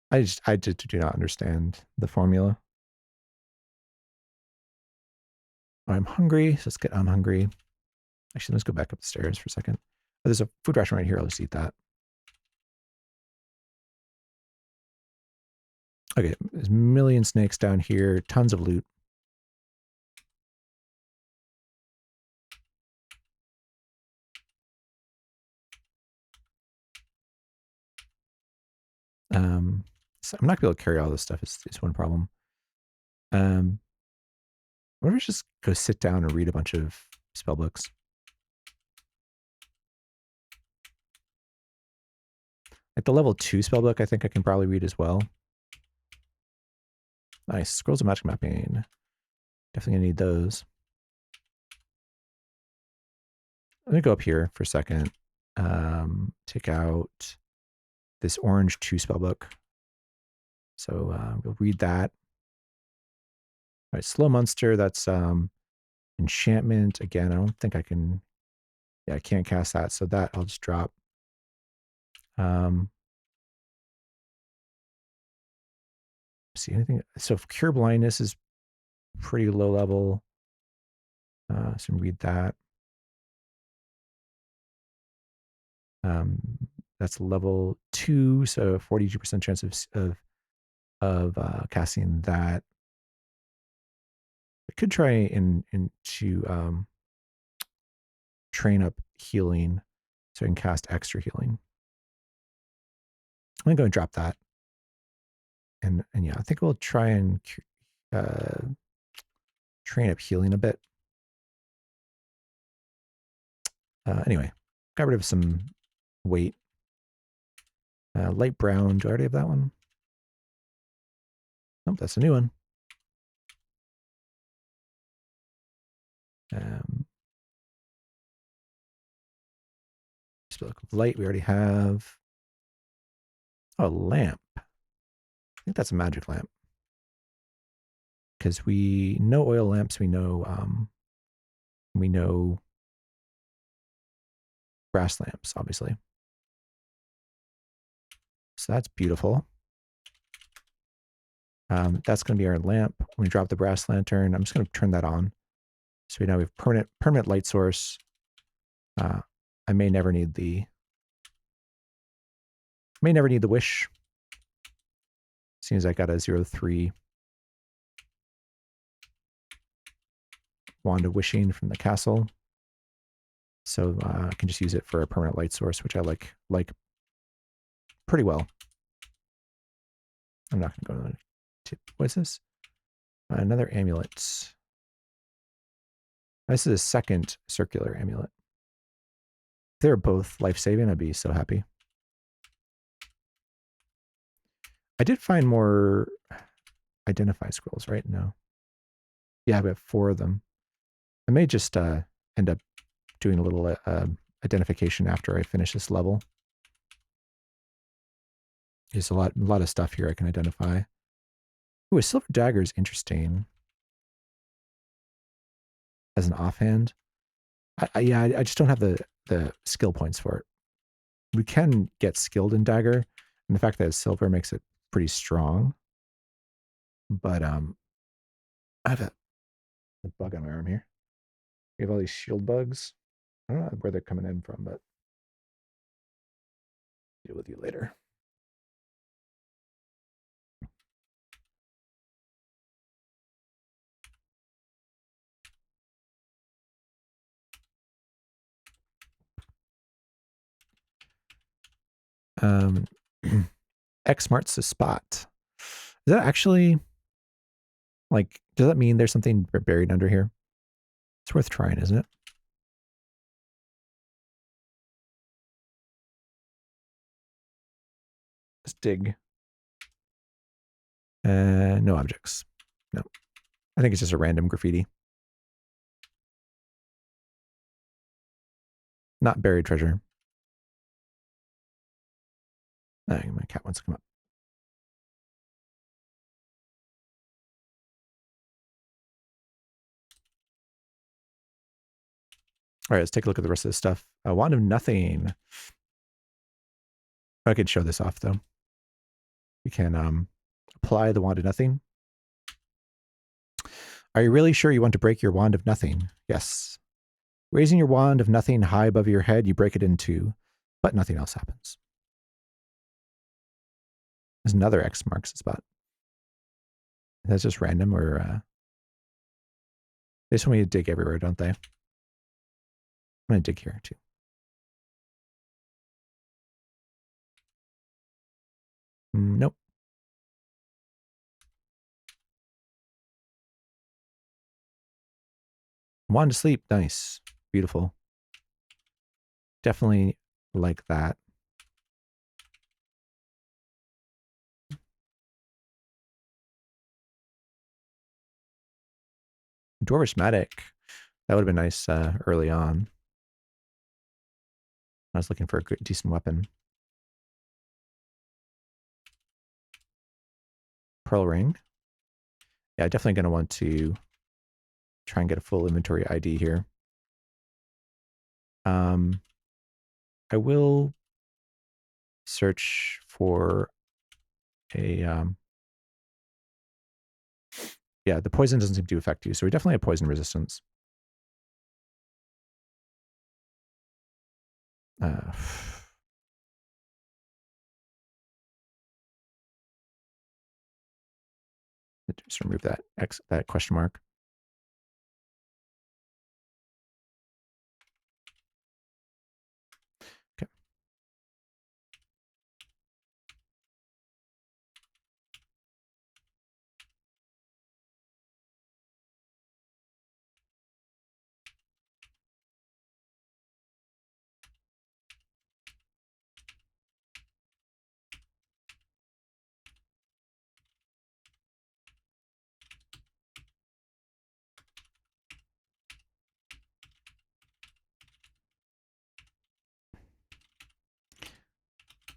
I just do not understand the formula. I'm hungry, so let's get unhungry. Actually, let's go back up the stairs for a second. Oh, there's a food ration right here. Let's eat that. Okay, there's a million snakes down here. Tons of loot. So I'm not gonna be able to carry all this stuff. Is one problem. What if I just go sit down and read a bunch of spell books? Like the level 2 spell book, I think I can probably read as well. Nice. Scrolls of magic mapping. Definitely gonna need those. Let me go up here for a second. Take out this orange 2 spell book. So we'll read that. All right, Slow Monster, that's enchantment. Again, I don't think I can, yeah, I can't cast that. So that I'll just drop. See anything? So Cure Blindness is pretty low level. So read that. That's level 2, so 42% chance of casting that. I could try to train up healing so I can cast extra healing. I'm gonna go and drop that. And yeah, I think we'll try and train up healing a bit. Anyway, got rid of some weight. Light brown, do I already have that one? Nope, that's a new one. Light we already have. Oh, lamp. I think that's a magic lamp. Because we know oil lamps, we know brass lamps, obviously. So that's beautiful. That's going to be our lamp. When we drop the brass lantern, I'm just going to turn that on. So now we have permanent light source. I may never need the wish. As soon as I got a 0-3 wand of wishing from the castle. So I can just use it for a permanent light source, which I like pretty well. I'm not going to go to what is this? Another amulet. This is a second circular amulet. If they're both life-saving, I'd be so happy. I did find more identify scrolls, right? No. Yeah, we have 4 of them. I may just end up doing a little identification after I finish this level. There's a lot of stuff here I can identify. Ooh, a silver dagger is interesting. As an offhand. I just don't have the skill points for it. We can get skilled in dagger, and the fact that it's silver makes it pretty strong. But I have a bug on my arm here. We have all these shield bugs. I don't know where they're coming in from, but deal with you later. X marks the spot. Is that actually, like, does that mean there's something buried under here? It's worth trying, isn't it? Let's dig. No objects. No. I think it's just a random graffiti. Not buried treasure. My cat wants to come up. All right, let's take a look at the rest of this stuff. Wand of Nothing. I could show this off, though. We can apply the Wand of Nothing. Are you really sure you want to break your Wand of Nothing? Yes. Raising your Wand of Nothing high above your head, you break it in 2, but nothing else happens. There's another X marks the spot. That's just random, or they just want me to dig everywhere, don't they? I'm going to dig here, too. Nope. Wand to sleep. Nice. Beautiful. Definitely like that. Dwarvish Matic. That would have been nice early on. I was looking for a good, decent weapon. Pearl Ring. Yeah, definitely going to want to try and get a full inventory ID here. I will search for a... yeah, the poison doesn't seem to affect you, so we definitely have poison resistance. Just remove that that question mark. Okay.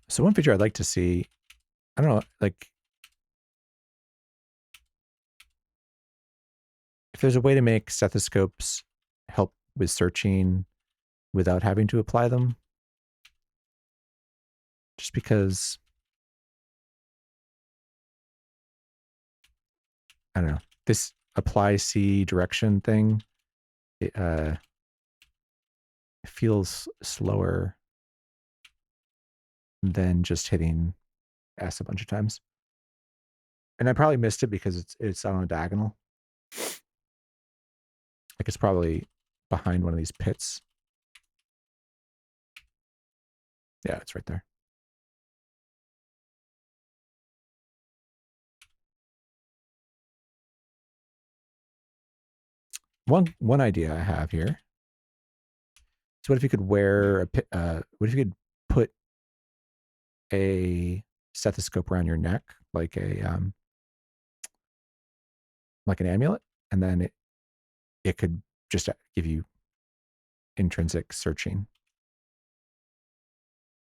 So one feature I'd like to see, I don't know, like if there's a way to make stethoscopes help with searching without having to apply them, just because, I don't know, this apply C direction thing, it feels slower than just hitting S a bunch of times. And I probably missed it because it's on a diagonal. Like it's probably behind one of these pits. Yeah, it's right there. One idea I have here. So what if you could wear what if you could put a stethoscope around your neck, like like an amulet, and then it could just give you intrinsic searching.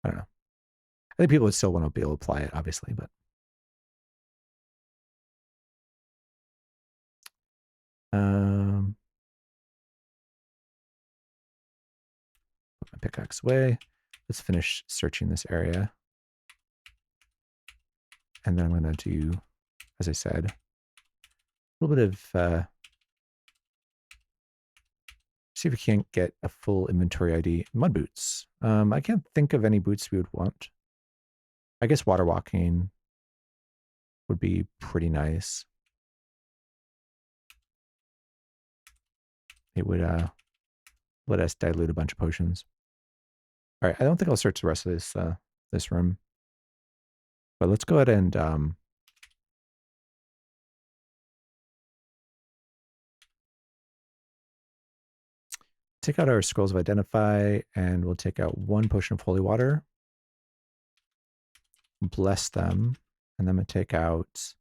I don't know. I think people would still want to be able to apply it, obviously, but put my pickaxe away. Let's finish searching this area. And then I'm going to do, as I said, a little bit of, see if we can't get a full inventory ID. Mud boots. I can't think of any boots we would want. I guess water walking would be pretty nice. It would let us dilute a bunch of potions. All right, I don't think I'll search the rest of this room, but let's go ahead and take out our scrolls of identify, and we'll take out 1 potion of holy water, bless them, and then I'm gonna take out,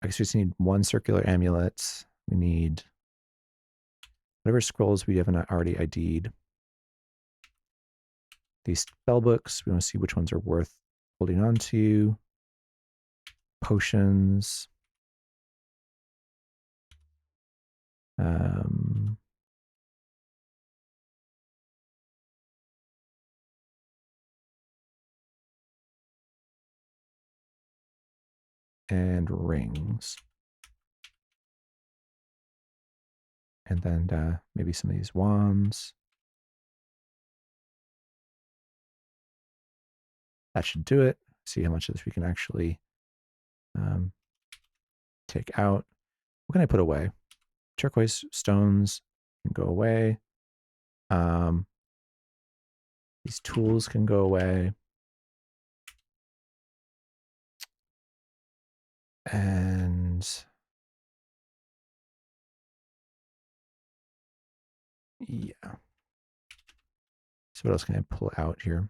I guess we just need 1 circular amulet. We need whatever scrolls we haven't already ID'd. These spell books, we want to see which ones are worth holding on to. Potions. And rings. And then maybe some of these wands. That should do it. See how much of this we can actually take out. What can I put away? Turquoise stones can go away. These tools can go away. And yeah. So what else can I pull out here?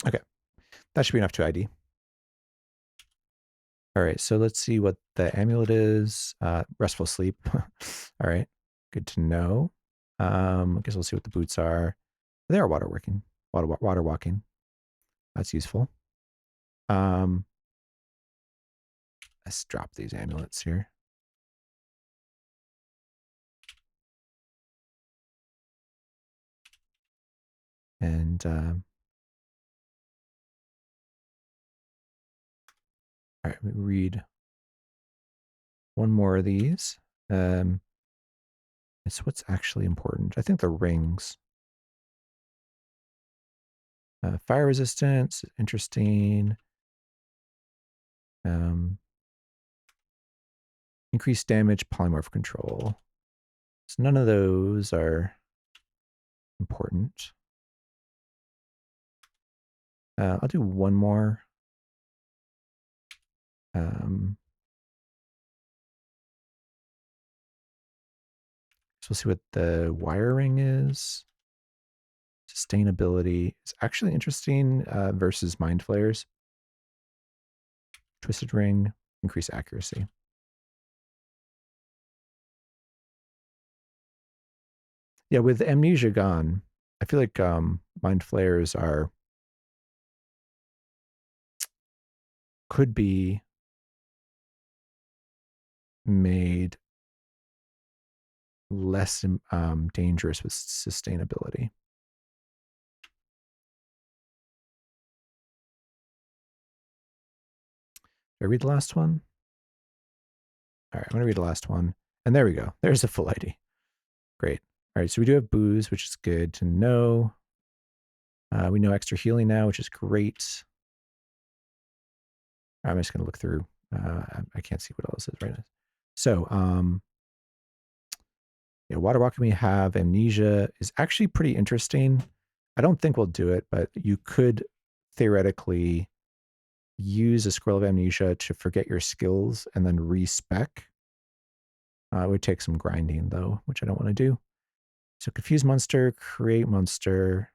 Okay, that should be enough to ID. All right, so let's see what the amulet is. Restful sleep. All right, good to know. I guess we'll see what the boots are. They are water walking. That's useful. Let's drop these amulets here. And all right, let me read one more of these. It's what's actually important. I think the rings. Fire resistance, interesting. Increased damage, polymorph control. So none of those are important. I'll do one more. So we'll see what the wiring is. Sustainability is actually interesting versus mind flayers. Twisted ring, increase accuracy. Yeah, with amnesia gone, I feel like mind flayers could be made less dangerous with sustainability. Did I read the last one? All right, I'm going to read the last one. And there we go. There's a full ID. Great. All right, so we do have booze, which is good to know. We know extra healing now, which is great. I'm just going to look through. I can't see what else is right now. So, yeah, water walking we have. Amnesia is actually pretty interesting. I don't think we'll do it, but you could theoretically use a scroll of amnesia to forget your skills and then respec. It would take some grinding though, which I don't want to do. So confuse monster, create monster.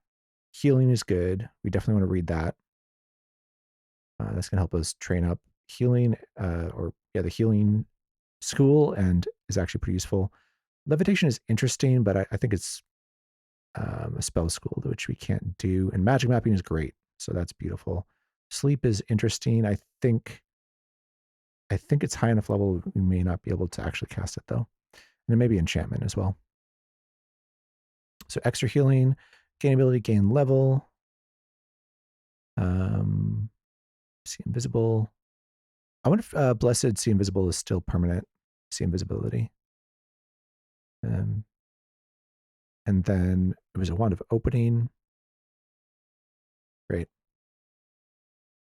Healing is good. We definitely want to read that. That's going to help us train up healing, the healing school, and is actually pretty useful. Levitation is interesting, but I think it's a spell school, which we can't do. And magic mapping is great, so that's beautiful. Sleep is interesting. I think it's high enough level we may not be able to actually cast it though. And then maybe enchantment as well. So extra healing, gain ability, gain level. See invisible. I wonder if blessed see invisible is still permanent. See invisibility. And then it was a wand of opening. Great.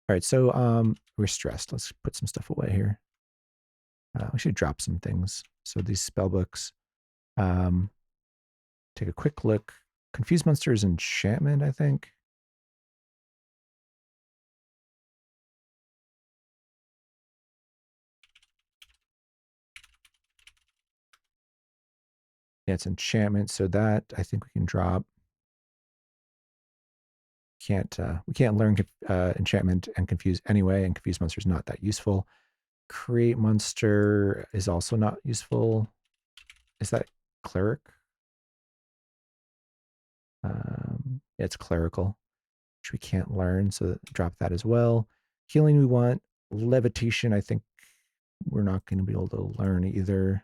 All right, so we're stressed. Let's put some stuff away here. We should drop some things. So these spell books. Take a quick look. Confuse monsters enchantment, I think. Yeah, it's enchantment, so that I think we can drop. We can't learn enchantment and confuse anyway, and confuse monster is not that useful. Create monster is also not useful. Is that cleric? Yeah, it's clerical, which we can't learn, so drop that as well. Healing we want. Levitation, I think we're not going to be able to learn either.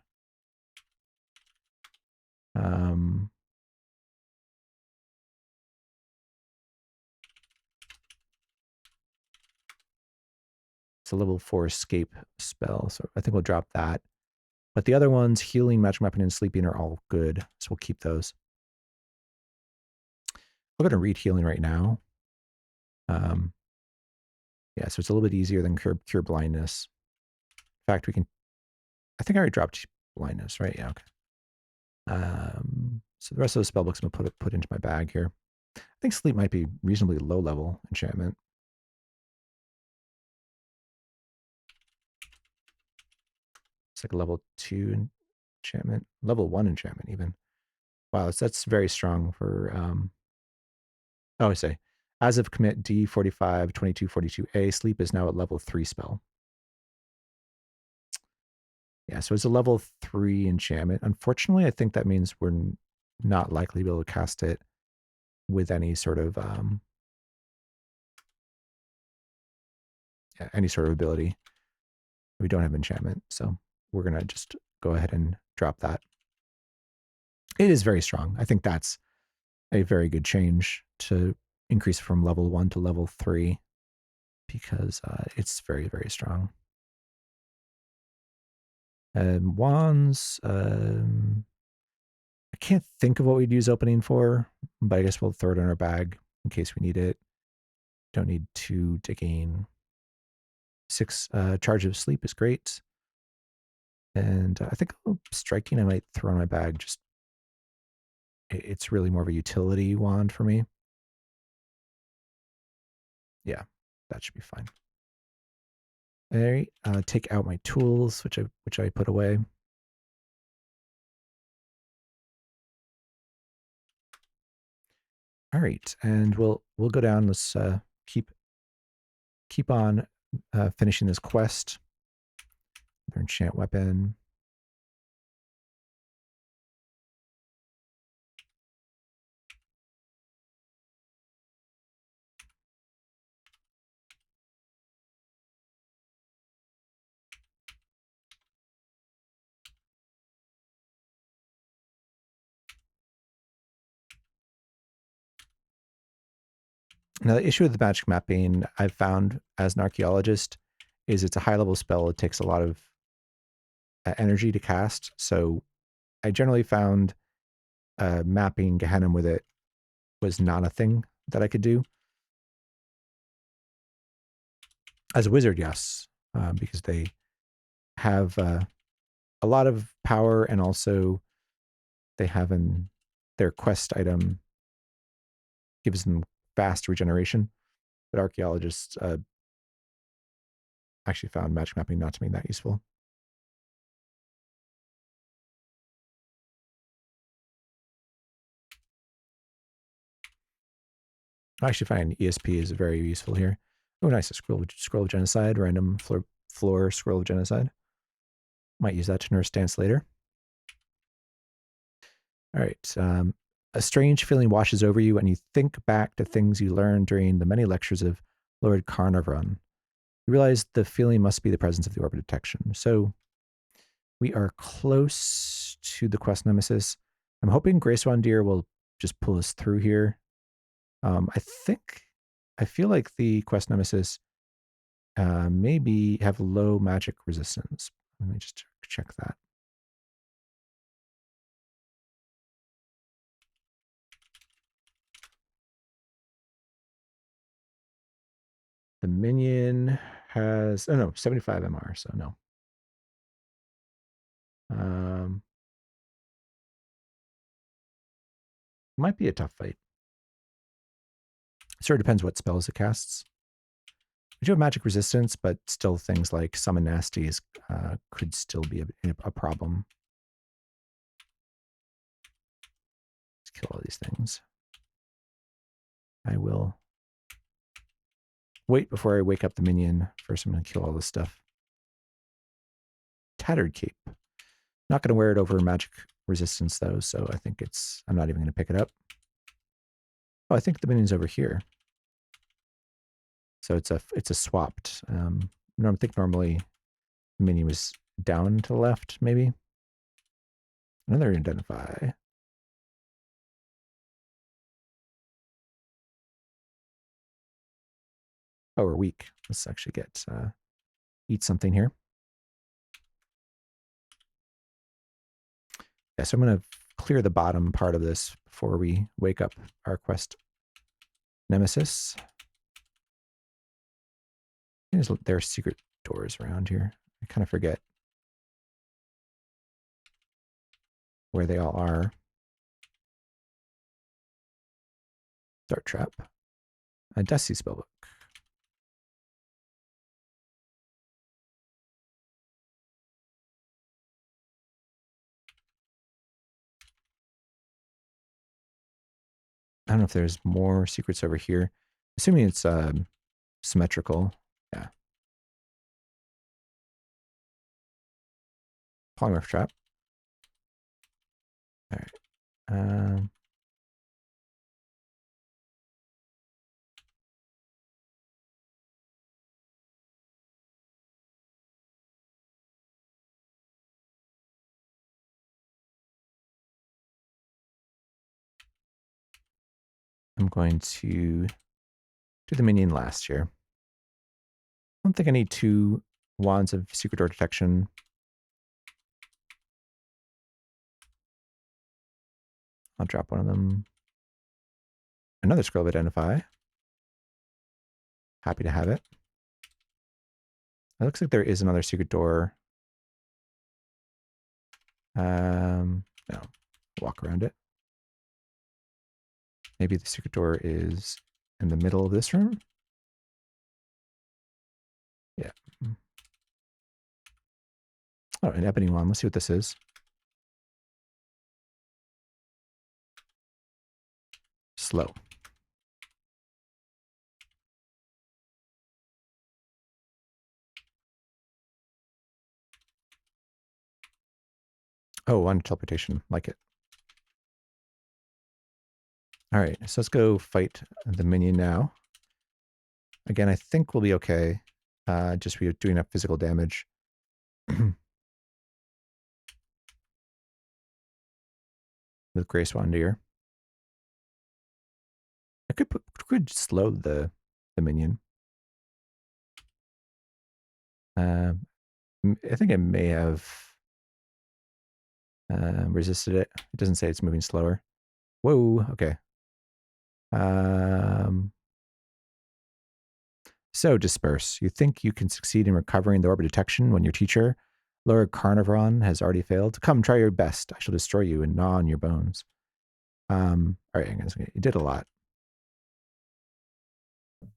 It's a level 4 escape spell, so I think we'll drop that. But the other ones, healing, magic weapon, and sleeping are all good, so we'll keep those. I'm going to read healing right now. Yeah, so it's a little bit easier than cure blindness. In fact, I think I already dropped blindness, right? Yeah, okay. So the rest of the spell books I'm going to put into my bag here. I think sleep might be reasonably low level enchantment. It's like a level 2 enchantment, level 1 enchantment even. Wow, that's very strong for oh, I say. As of commit D45 2242A, sleep is now at level 3 spell. Yeah, so it's a level 3 enchantment. Unfortunately, I think that means we're not likely to be able to cast it with any sort of ability. We don't have enchantment, so we're gonna just go ahead and drop that. It is very strong. I think that's a very good change to increase from level 1 to level 3 because it's very, very strong. Wands, I can't think of what we'd use opening for, but I guess we'll throw it in our bag in case we need it. Don't need 2 to gain 6 charge of sleep is great. And I think striking I might throw in my bag. Just it's really more of a utility wand for me. Yeah, that should be fine. All right, take out my tools, which I put away. All right, and we'll go down. Let's keep on finishing this quest. Their enchant weapon. Now, the issue with the magic mapping I've found as an archaeologist is it's a high level spell. It takes a lot of energy to cast. So I generally found mapping Gehenna with it was not a thing that I could do. As a wizard, yes, because they have a lot of power and also they have their quest item gives them fast regeneration. But archaeologists actually found magic mapping not to be that useful. I actually find ESP is very useful here. Oh, nice. A scroll of genocide, random floor scroll of genocide. Might use that to nurse dance later. All right. A strange feeling washes over you, and you think back to things you learned during the many lectures of Lord Carnarvon. You realize the feeling must be the presence of the orb of detection. So we are close to the quest nemesis. I'm hoping Grace Deer will just pull us through here. I feel like the quest nemesis maybe have low magic resistance. Let me just check that. The minion has, oh no, 75 MR, so no. Might be a tough fight. Sort of depends what spells it casts. We do have magic resistance, but still things like summon nasties could still be a problem. Let's kill all these things. I will wait before I wake up the minion. First, I'm going to kill all this stuff. Tattered Cape. Not going to wear it over magic resistance, though, so I think I'm not even going to pick it up. Oh, I think the minion's over here. So it's a swapped. I think normally the minion was down to the left, maybe. Another identify. Oh, we're weak. Let's actually get eat something here. Yeah, so I'm going to clear the bottom part of this before we wake up our quest nemesis. There are secret doors around here. I kind of forget where they all are. Dart trap. A Dusty spellbook. I don't know if there's more secrets over here. Assuming it's symmetrical. Yeah. Polymorph trap. All right. I'm going to do the minion last here. I don't think I need 2 wands of secret door detection. I'll drop one of them. Another scroll of identify. Happy to have it. It looks like there is another secret door. No, walk around it. Maybe the secret door is in the middle of this room. Yeah. Oh, an ebony one. Let's see what this is. Slow. Oh, one teleportation. Like it. All right, so let's go fight the minion now. Again, I think we'll be okay. Just be doing up physical damage. With Grace Wandier. I could slow the minion. I think I may have resisted it. It doesn't say it's moving slower. Whoa, okay. So disperse. You think you can succeed in recovering the orb of detection when your teacher, Lord Carnarvon, has already failed? Come, try your best. I shall destroy you and gnaw on your bones. All right, you did a lot. All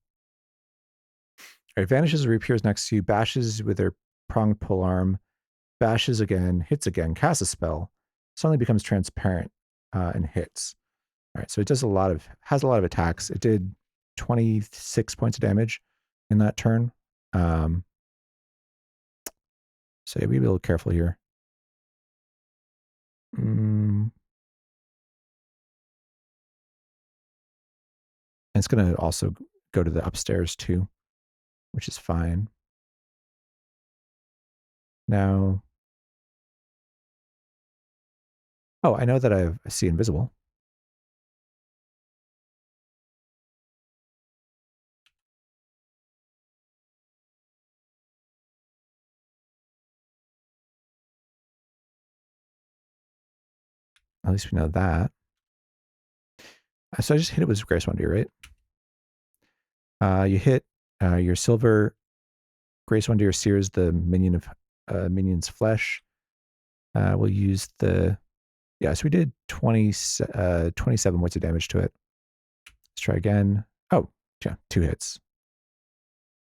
right, vanishes, reappears next to you, bashes with her pronged polearm, bashes again, hits again, casts a spell, suddenly becomes transparent and hits. All right, so it does has a lot of attacks. It did 26 points of damage in that turn. So yeah, be a little careful here. And it's going to also go to the upstairs too, which is fine. Now, oh, I know that I see invisible. At least we know that. So I just hit it with Grace Wandier, right? You hit your silver. Grace Wandier sears the minion of minion's flesh. We'll use the so we did 27 points of damage to it. Let's try again. Oh, yeah, 2 hits.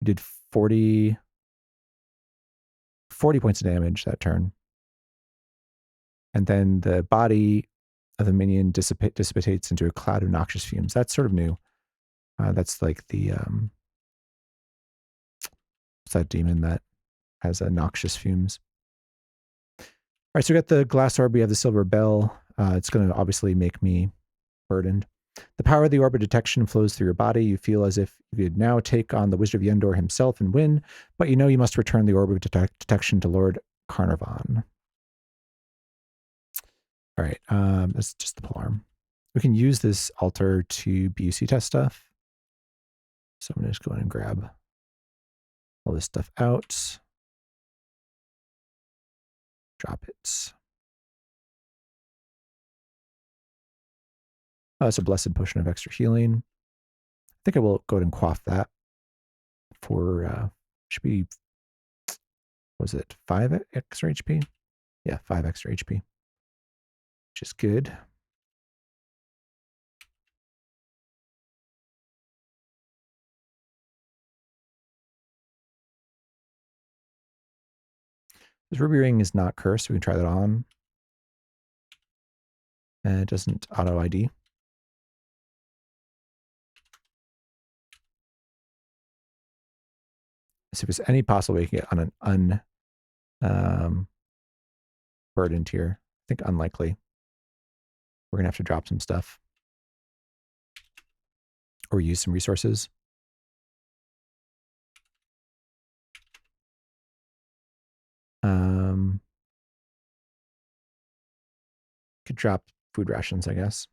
We did 40 points of damage that turn. And then the body of the minion dissipates into a cloud of noxious fumes. That's sort of new. That's like the what's that demon that has noxious fumes? All right, so we got the glass orb. We have the silver bell. It's going to obviously make me burdened. The power of the orb of detection flows through your body. You feel as if you could now take on the Wizard of Yendor himself and win, but you know you must return the orb of detection to Lord Carnarvon. All right, that's just the polearm. We can use this altar to BUC test stuff. So I'm going to just go in and grab all this stuff out. Drop it. Oh, it's a blessed potion of extra healing. I think I will go ahead and quaff that for, should be, was it 5 extra HP? Yeah, 5 extra HP, which is good. All This ruby ring is not cursed. We can try that on. And it doesn't auto ID. So if there's any possible way you can get on an burdened here, I think unlikely. We're gonna have to drop some stuff or use some resources. Could drop food rations, I guess.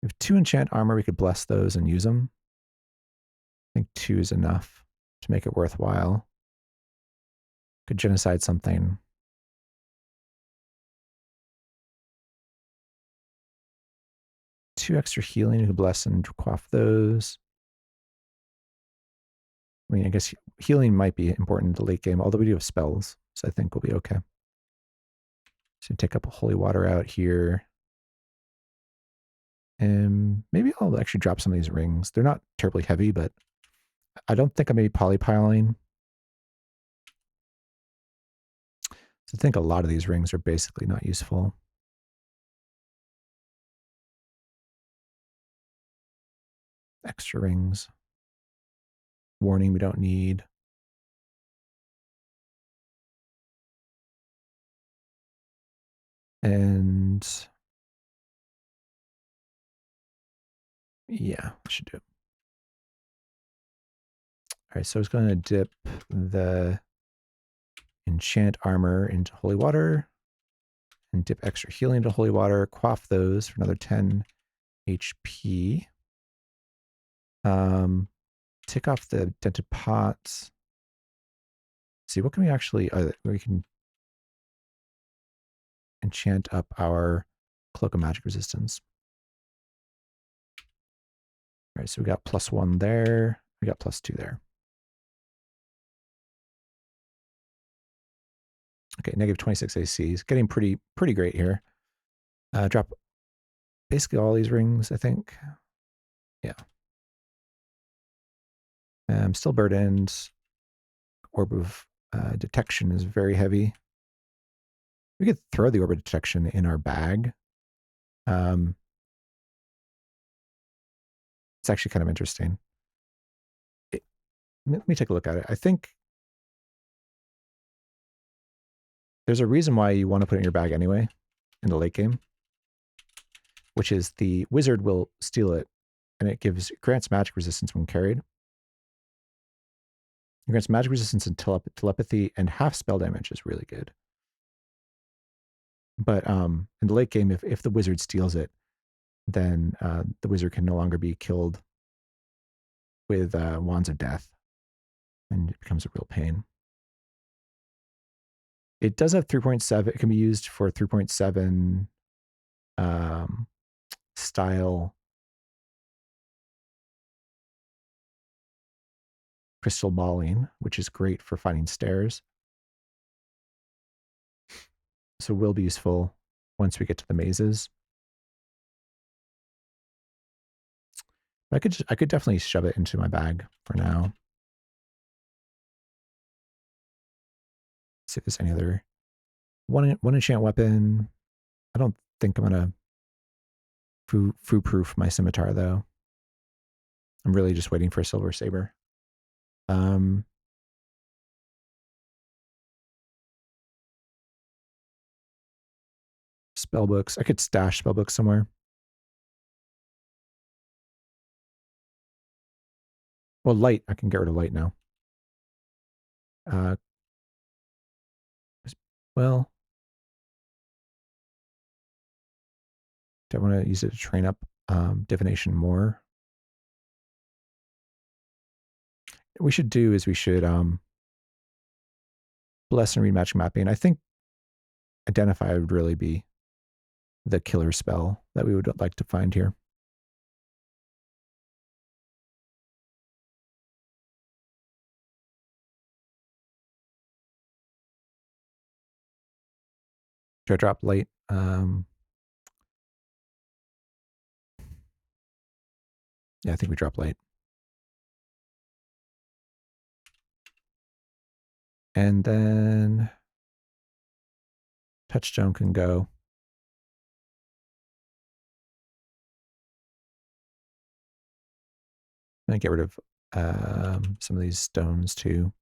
We have 2 enchant armor. We could bless those and use them. I think 2 is enough to make it worthwhile. Could genocide something. Two extra healing. We could bless and quaff those. I mean, I guess healing might be important in the late game, although we do have spells, so I think we'll be okay. So take up a holy water out here. And maybe I'll actually drop some of these rings. They're not terribly heavy, but I don't think I'm maybe polypiling. So I think a lot of these rings are basically not useful. Extra rings. Warning, we don't need. And yeah, should do it. All right, so I was going to dip the enchant armor into holy water and dip extra healing into holy water, quaff those for another 10 HP. Tick off the dented pots. See, what can we actually, we can enchant up our cloak of magic resistance. All right, so we got +1 there. We got +2 there. Okay, -26 AC is getting pretty great here. Drop basically all these rings, I think. Yeah. I'm still burdened. Orb of detection is very heavy. We could throw the orb of detection in our bag. It's actually kind of interesting. Let me take a look at it. I think there's a reason why you want to put it in your bag anyway in the late game, which is the wizard will steal it and it grants magic resistance when carried. It grants magic resistance and telepathy, and half spell damage is really good. But in the late game, if the wizard steals it, then the wizard can no longer be killed with Wands of Death, and it becomes a real pain. It does have 3.7. It can be used for 3.7 style crystal balling, which is great for finding stairs. So will be useful once we get to the mazes. I could definitely shove it into my bag for now. See if there's any other one enchant weapon. I don't think I'm gonna foo-proof my scimitar though. I'm really just waiting for a silver saber. Spell books. I could stash spell books somewhere. Well, light. I can get rid of light now. Well, do I want to use it to train up divination more? What we should do is we should bless and read magic mapping. I think identify would really be the killer spell that we would like to find here. Should I drop light? Yeah, I think we drop light. And then touchstone can go. I'm going to get rid of some of these stones too.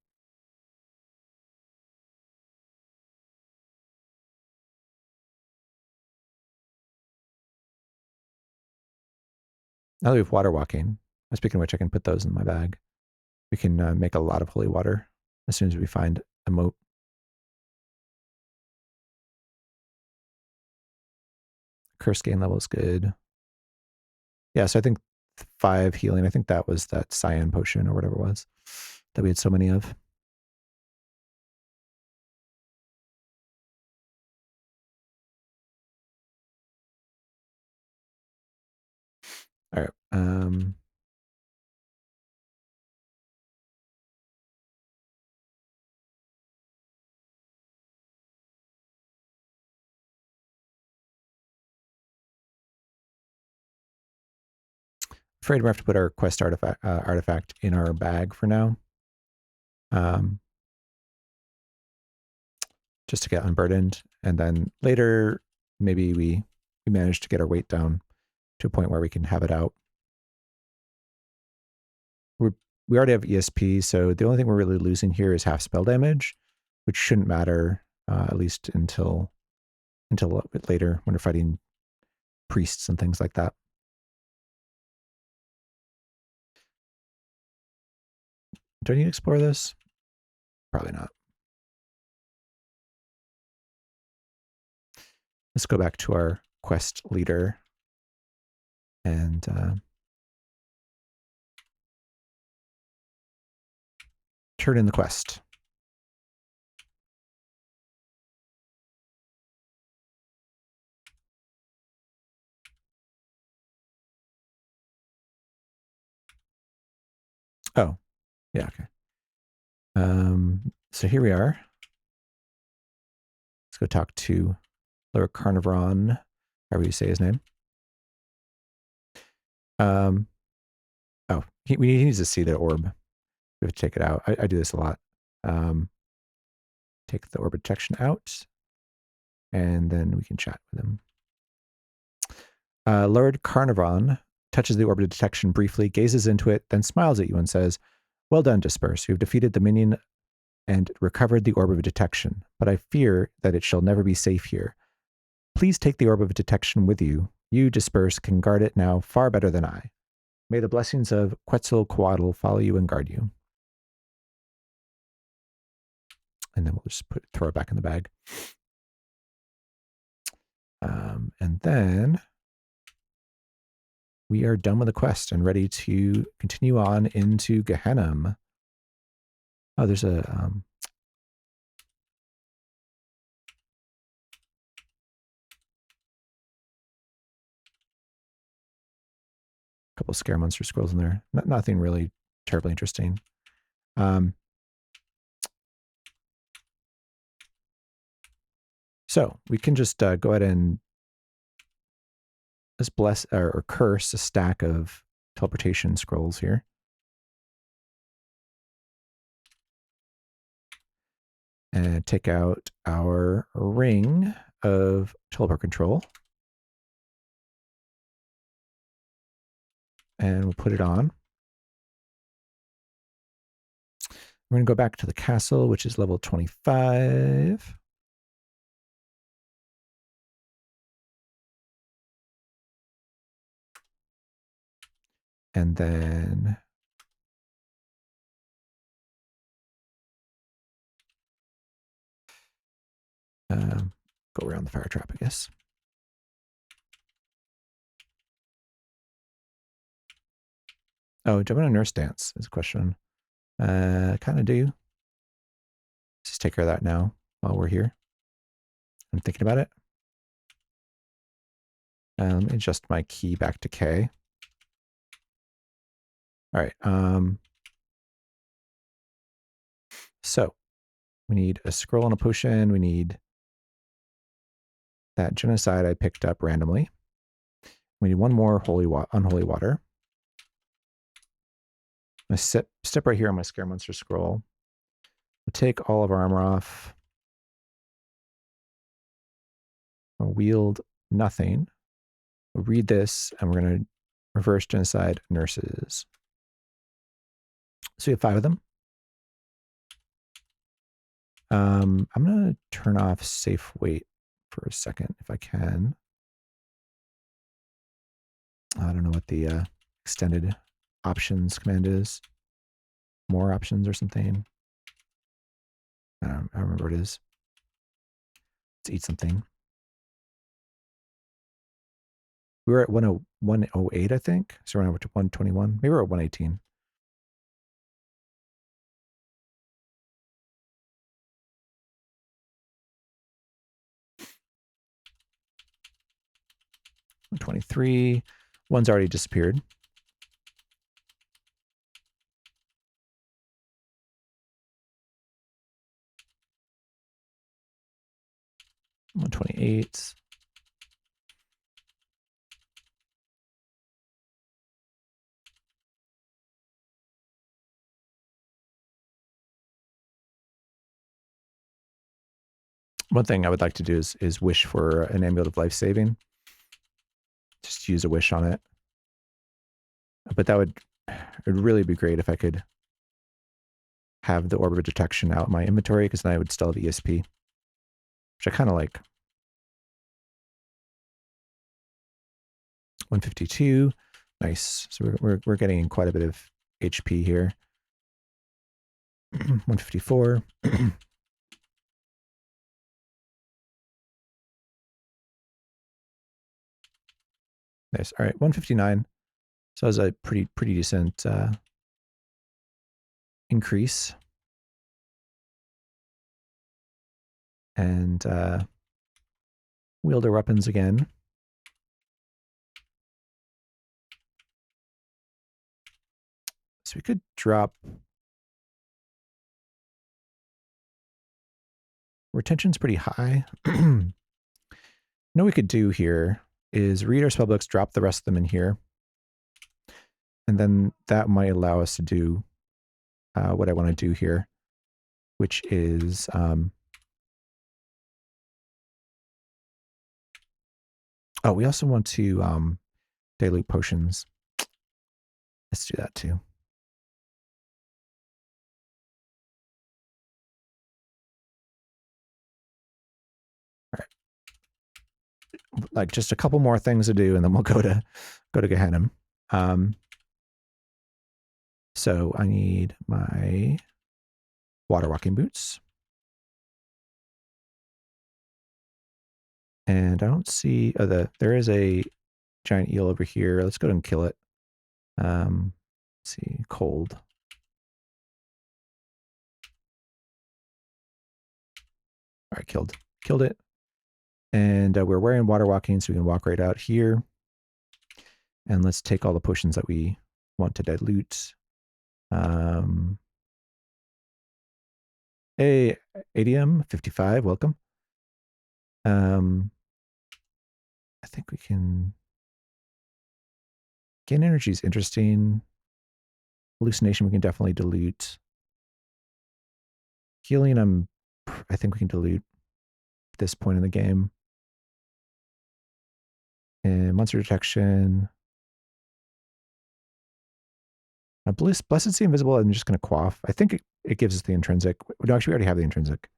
Now that we have water walking, speaking of which, I can put those in my bag. We can make a lot of holy water as soon as we find a moat. Curse gain level is good. Yeah, so I think 5 healing. I think that was that cyan potion or whatever it was that we had so many of. All right. Afraid we have to put our quest artifact in our bag for now. Just to get unburdened. And then later, maybe we manage to get our weight down to a point where we can have it out. We already have ESP, so the only thing we're really losing here is half spell damage, which shouldn't matter, at least until a bit later when we're fighting priests and things like that. Do I need to explore this? Probably not. Let's go back to our quest leader and turn in the quest. Oh, yeah, okay. So here we are. Let's go talk to Lord Carnarvon, however you say his name. Oh, he needs to see the orb. We have to take it out. I do this a lot. Take the orb detection out, and then we can chat with him. Lord Carnarvon touches the orb of detection briefly, gazes into it, then smiles at you and says, "Well done, Disperse. You've defeated the minion and recovered the orb of detection, but I fear that it shall never be safe here. Please take the orb of detection with you. You, Disperse, can guard it now far better than I. May the blessings of Quetzalcoatl follow you and guard you." And then we'll just throw it back in the bag. And then we are done with the quest and ready to continue on into Gehenna. Oh, there's a couple scare monster scrolls in there. Nothing really terribly interesting. So we can just go ahead and let's bless or curse a stack of teleportation scrolls here. And take out our ring of teleport control. And we'll put it on. We're going to go back to the castle, which is level 25. And then go around the fire trap, I guess. Oh, do I want to nurse dance is a question. Kind of do. Let's just take care of that now while we're here. I'm thinking about it. Let me adjust my key back to K. All right. So we need a scroll and a potion. We need that genocide I picked up randomly. We need one more unholy water. I'm going to step right here on my scare monster scroll. We'll take all of our armor off. We'll wield nothing. We'll read this, and we're going to reverse genocide nurses. So we have 5 of them. I'm going to turn off safe wait for a second if I can. I don't know what the extended options command is. More options or something. I don't remember what it is. Let's eat something. We were at 108, I think. So we're over to 121. Maybe we're at 118. $123. One's already disappeared. $128. One thing I would like to do is wish for an amulet of life saving. Just use a wish on it. But that would really be great if I could have the orb of detection out in my inventory, because then I would still have ESP, which I kind of like. 152. Nice. So we're getting quite a bit of HP here. 154. Nice. All right, 159. So that was a pretty decent increase. And wielder weapons again. So we could drop. Retention's pretty high. What we could do here is read our spellbooks, drop the rest of them in here. And then that might allow us to do what I want to do here, which is oh, we also want to dilute potions. Let's do that too. All right. Like just a couple more things to do, and then we'll go to Gehenna. So I need my water walking boots. And I don't see, there is a giant eel over here. Let's go and kill it. Let's see, cold. All right, killed it. And we're wearing water walking, so we can walk right out here. And let's take all the potions that we want to dilute. Hey, ADM 55, welcome. I think we can. Gain energy is interesting. Hallucination we can definitely dilute. Healing, I think we can dilute at this point in the game. And monster detection. Blessed See Invisible, I'm just going to quaff. I think it gives us the intrinsic. No, actually, we already have the intrinsic.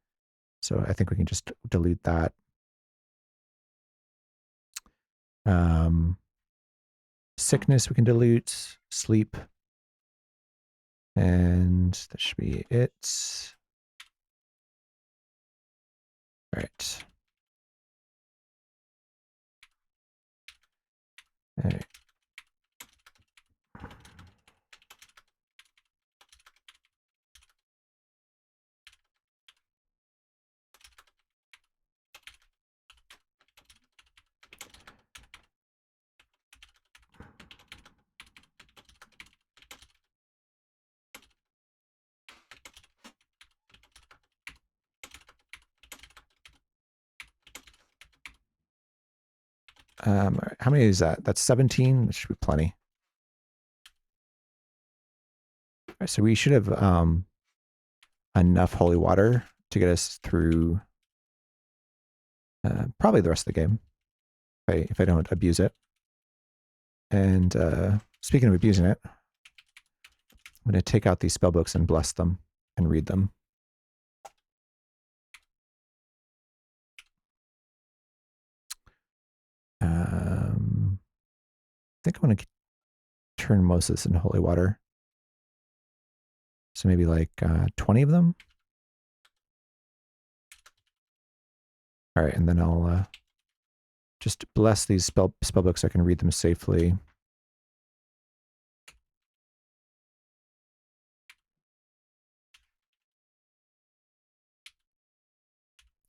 So I think we can just delete that. Sickness we can dilute. Sleep. And that should be it. All right. All right. How many is that? That's 17. That should be plenty. All right, so we should have enough holy water to get us through probably the rest of the game, if I don't abuse it. And speaking of abusing it, I'm going to take out these spell books and bless them and read them. I think I want to turn most of this into holy water. So maybe like 20 of them. All right, and then I'll just bless these spell books so I can read them safely.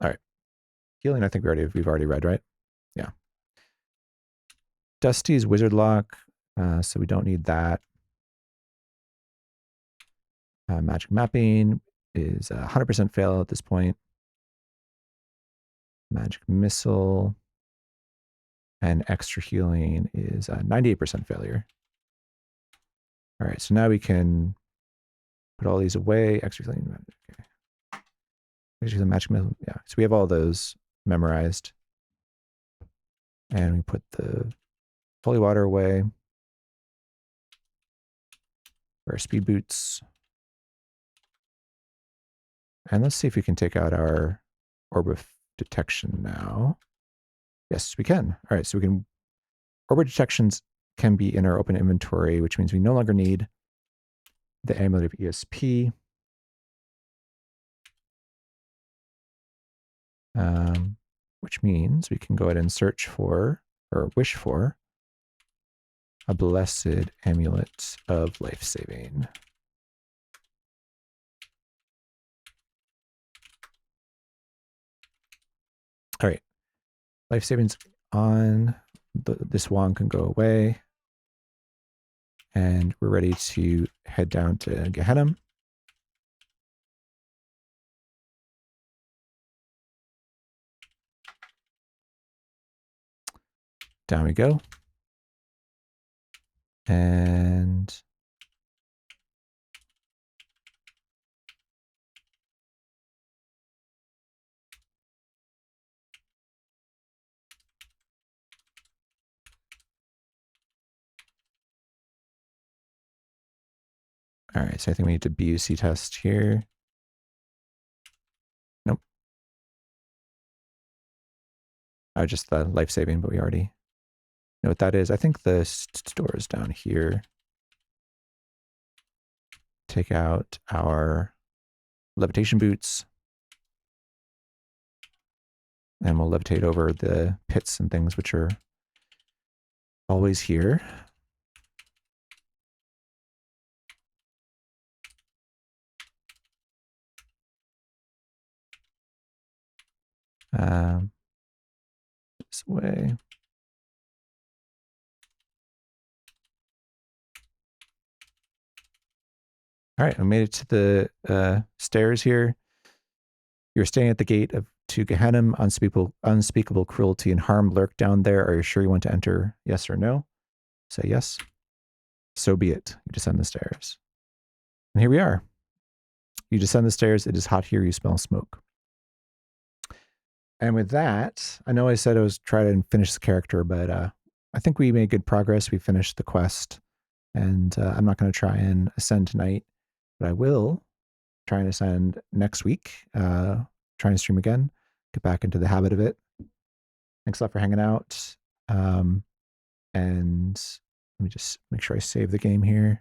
All right. Healing, I think we've already read, right? Yeah. Dusty's Wizard Lock, so we don't need that. Magic Mapping is 100% fail at this point. Magic Missile and Extra Healing is 98% failure. All right, so now we can put all these away. Extra Healing, okay. Extra Healing, Magic Missile, yeah. So we have all those memorized. And we put the Holy Water away. Our Speed Boots. And let's see if we can take out our Orb of Detection now. Yes, we can. All right, so we can, Orb of Detections can be in our open inventory, which means we no longer need the Amulet of ESP. Which means we can go ahead and search for, or wish for, a Blessed Amulet of Life Saving. All right, life savings on. This wand can go away. And we're ready to head down to Gehenna. Down we go. And all right, so I think we need to BUC test here. Nope. Oh, just the life saving, but we already know what that is. I think the store is down here. Take out our levitation boots. And we'll levitate over the pits and things which are always here. This way. All right, I made it to the stairs here. You're staying at the gate to Gehenna. Unspeakable cruelty and harm lurk down there. Are you sure you want to enter? Yes or no? Say yes. So be it. You descend the stairs. And here we are. You descend the stairs. It is hot here. You smell smoke. And with that, I know I said I was trying to finish the character, but I think we made good progress. We finished the quest. And I'm not going to try and ascend tonight, but I will try and ascend next week. Try and stream again. Get back into the habit of it. Thanks a lot for hanging out. And let me just make sure I save the game here.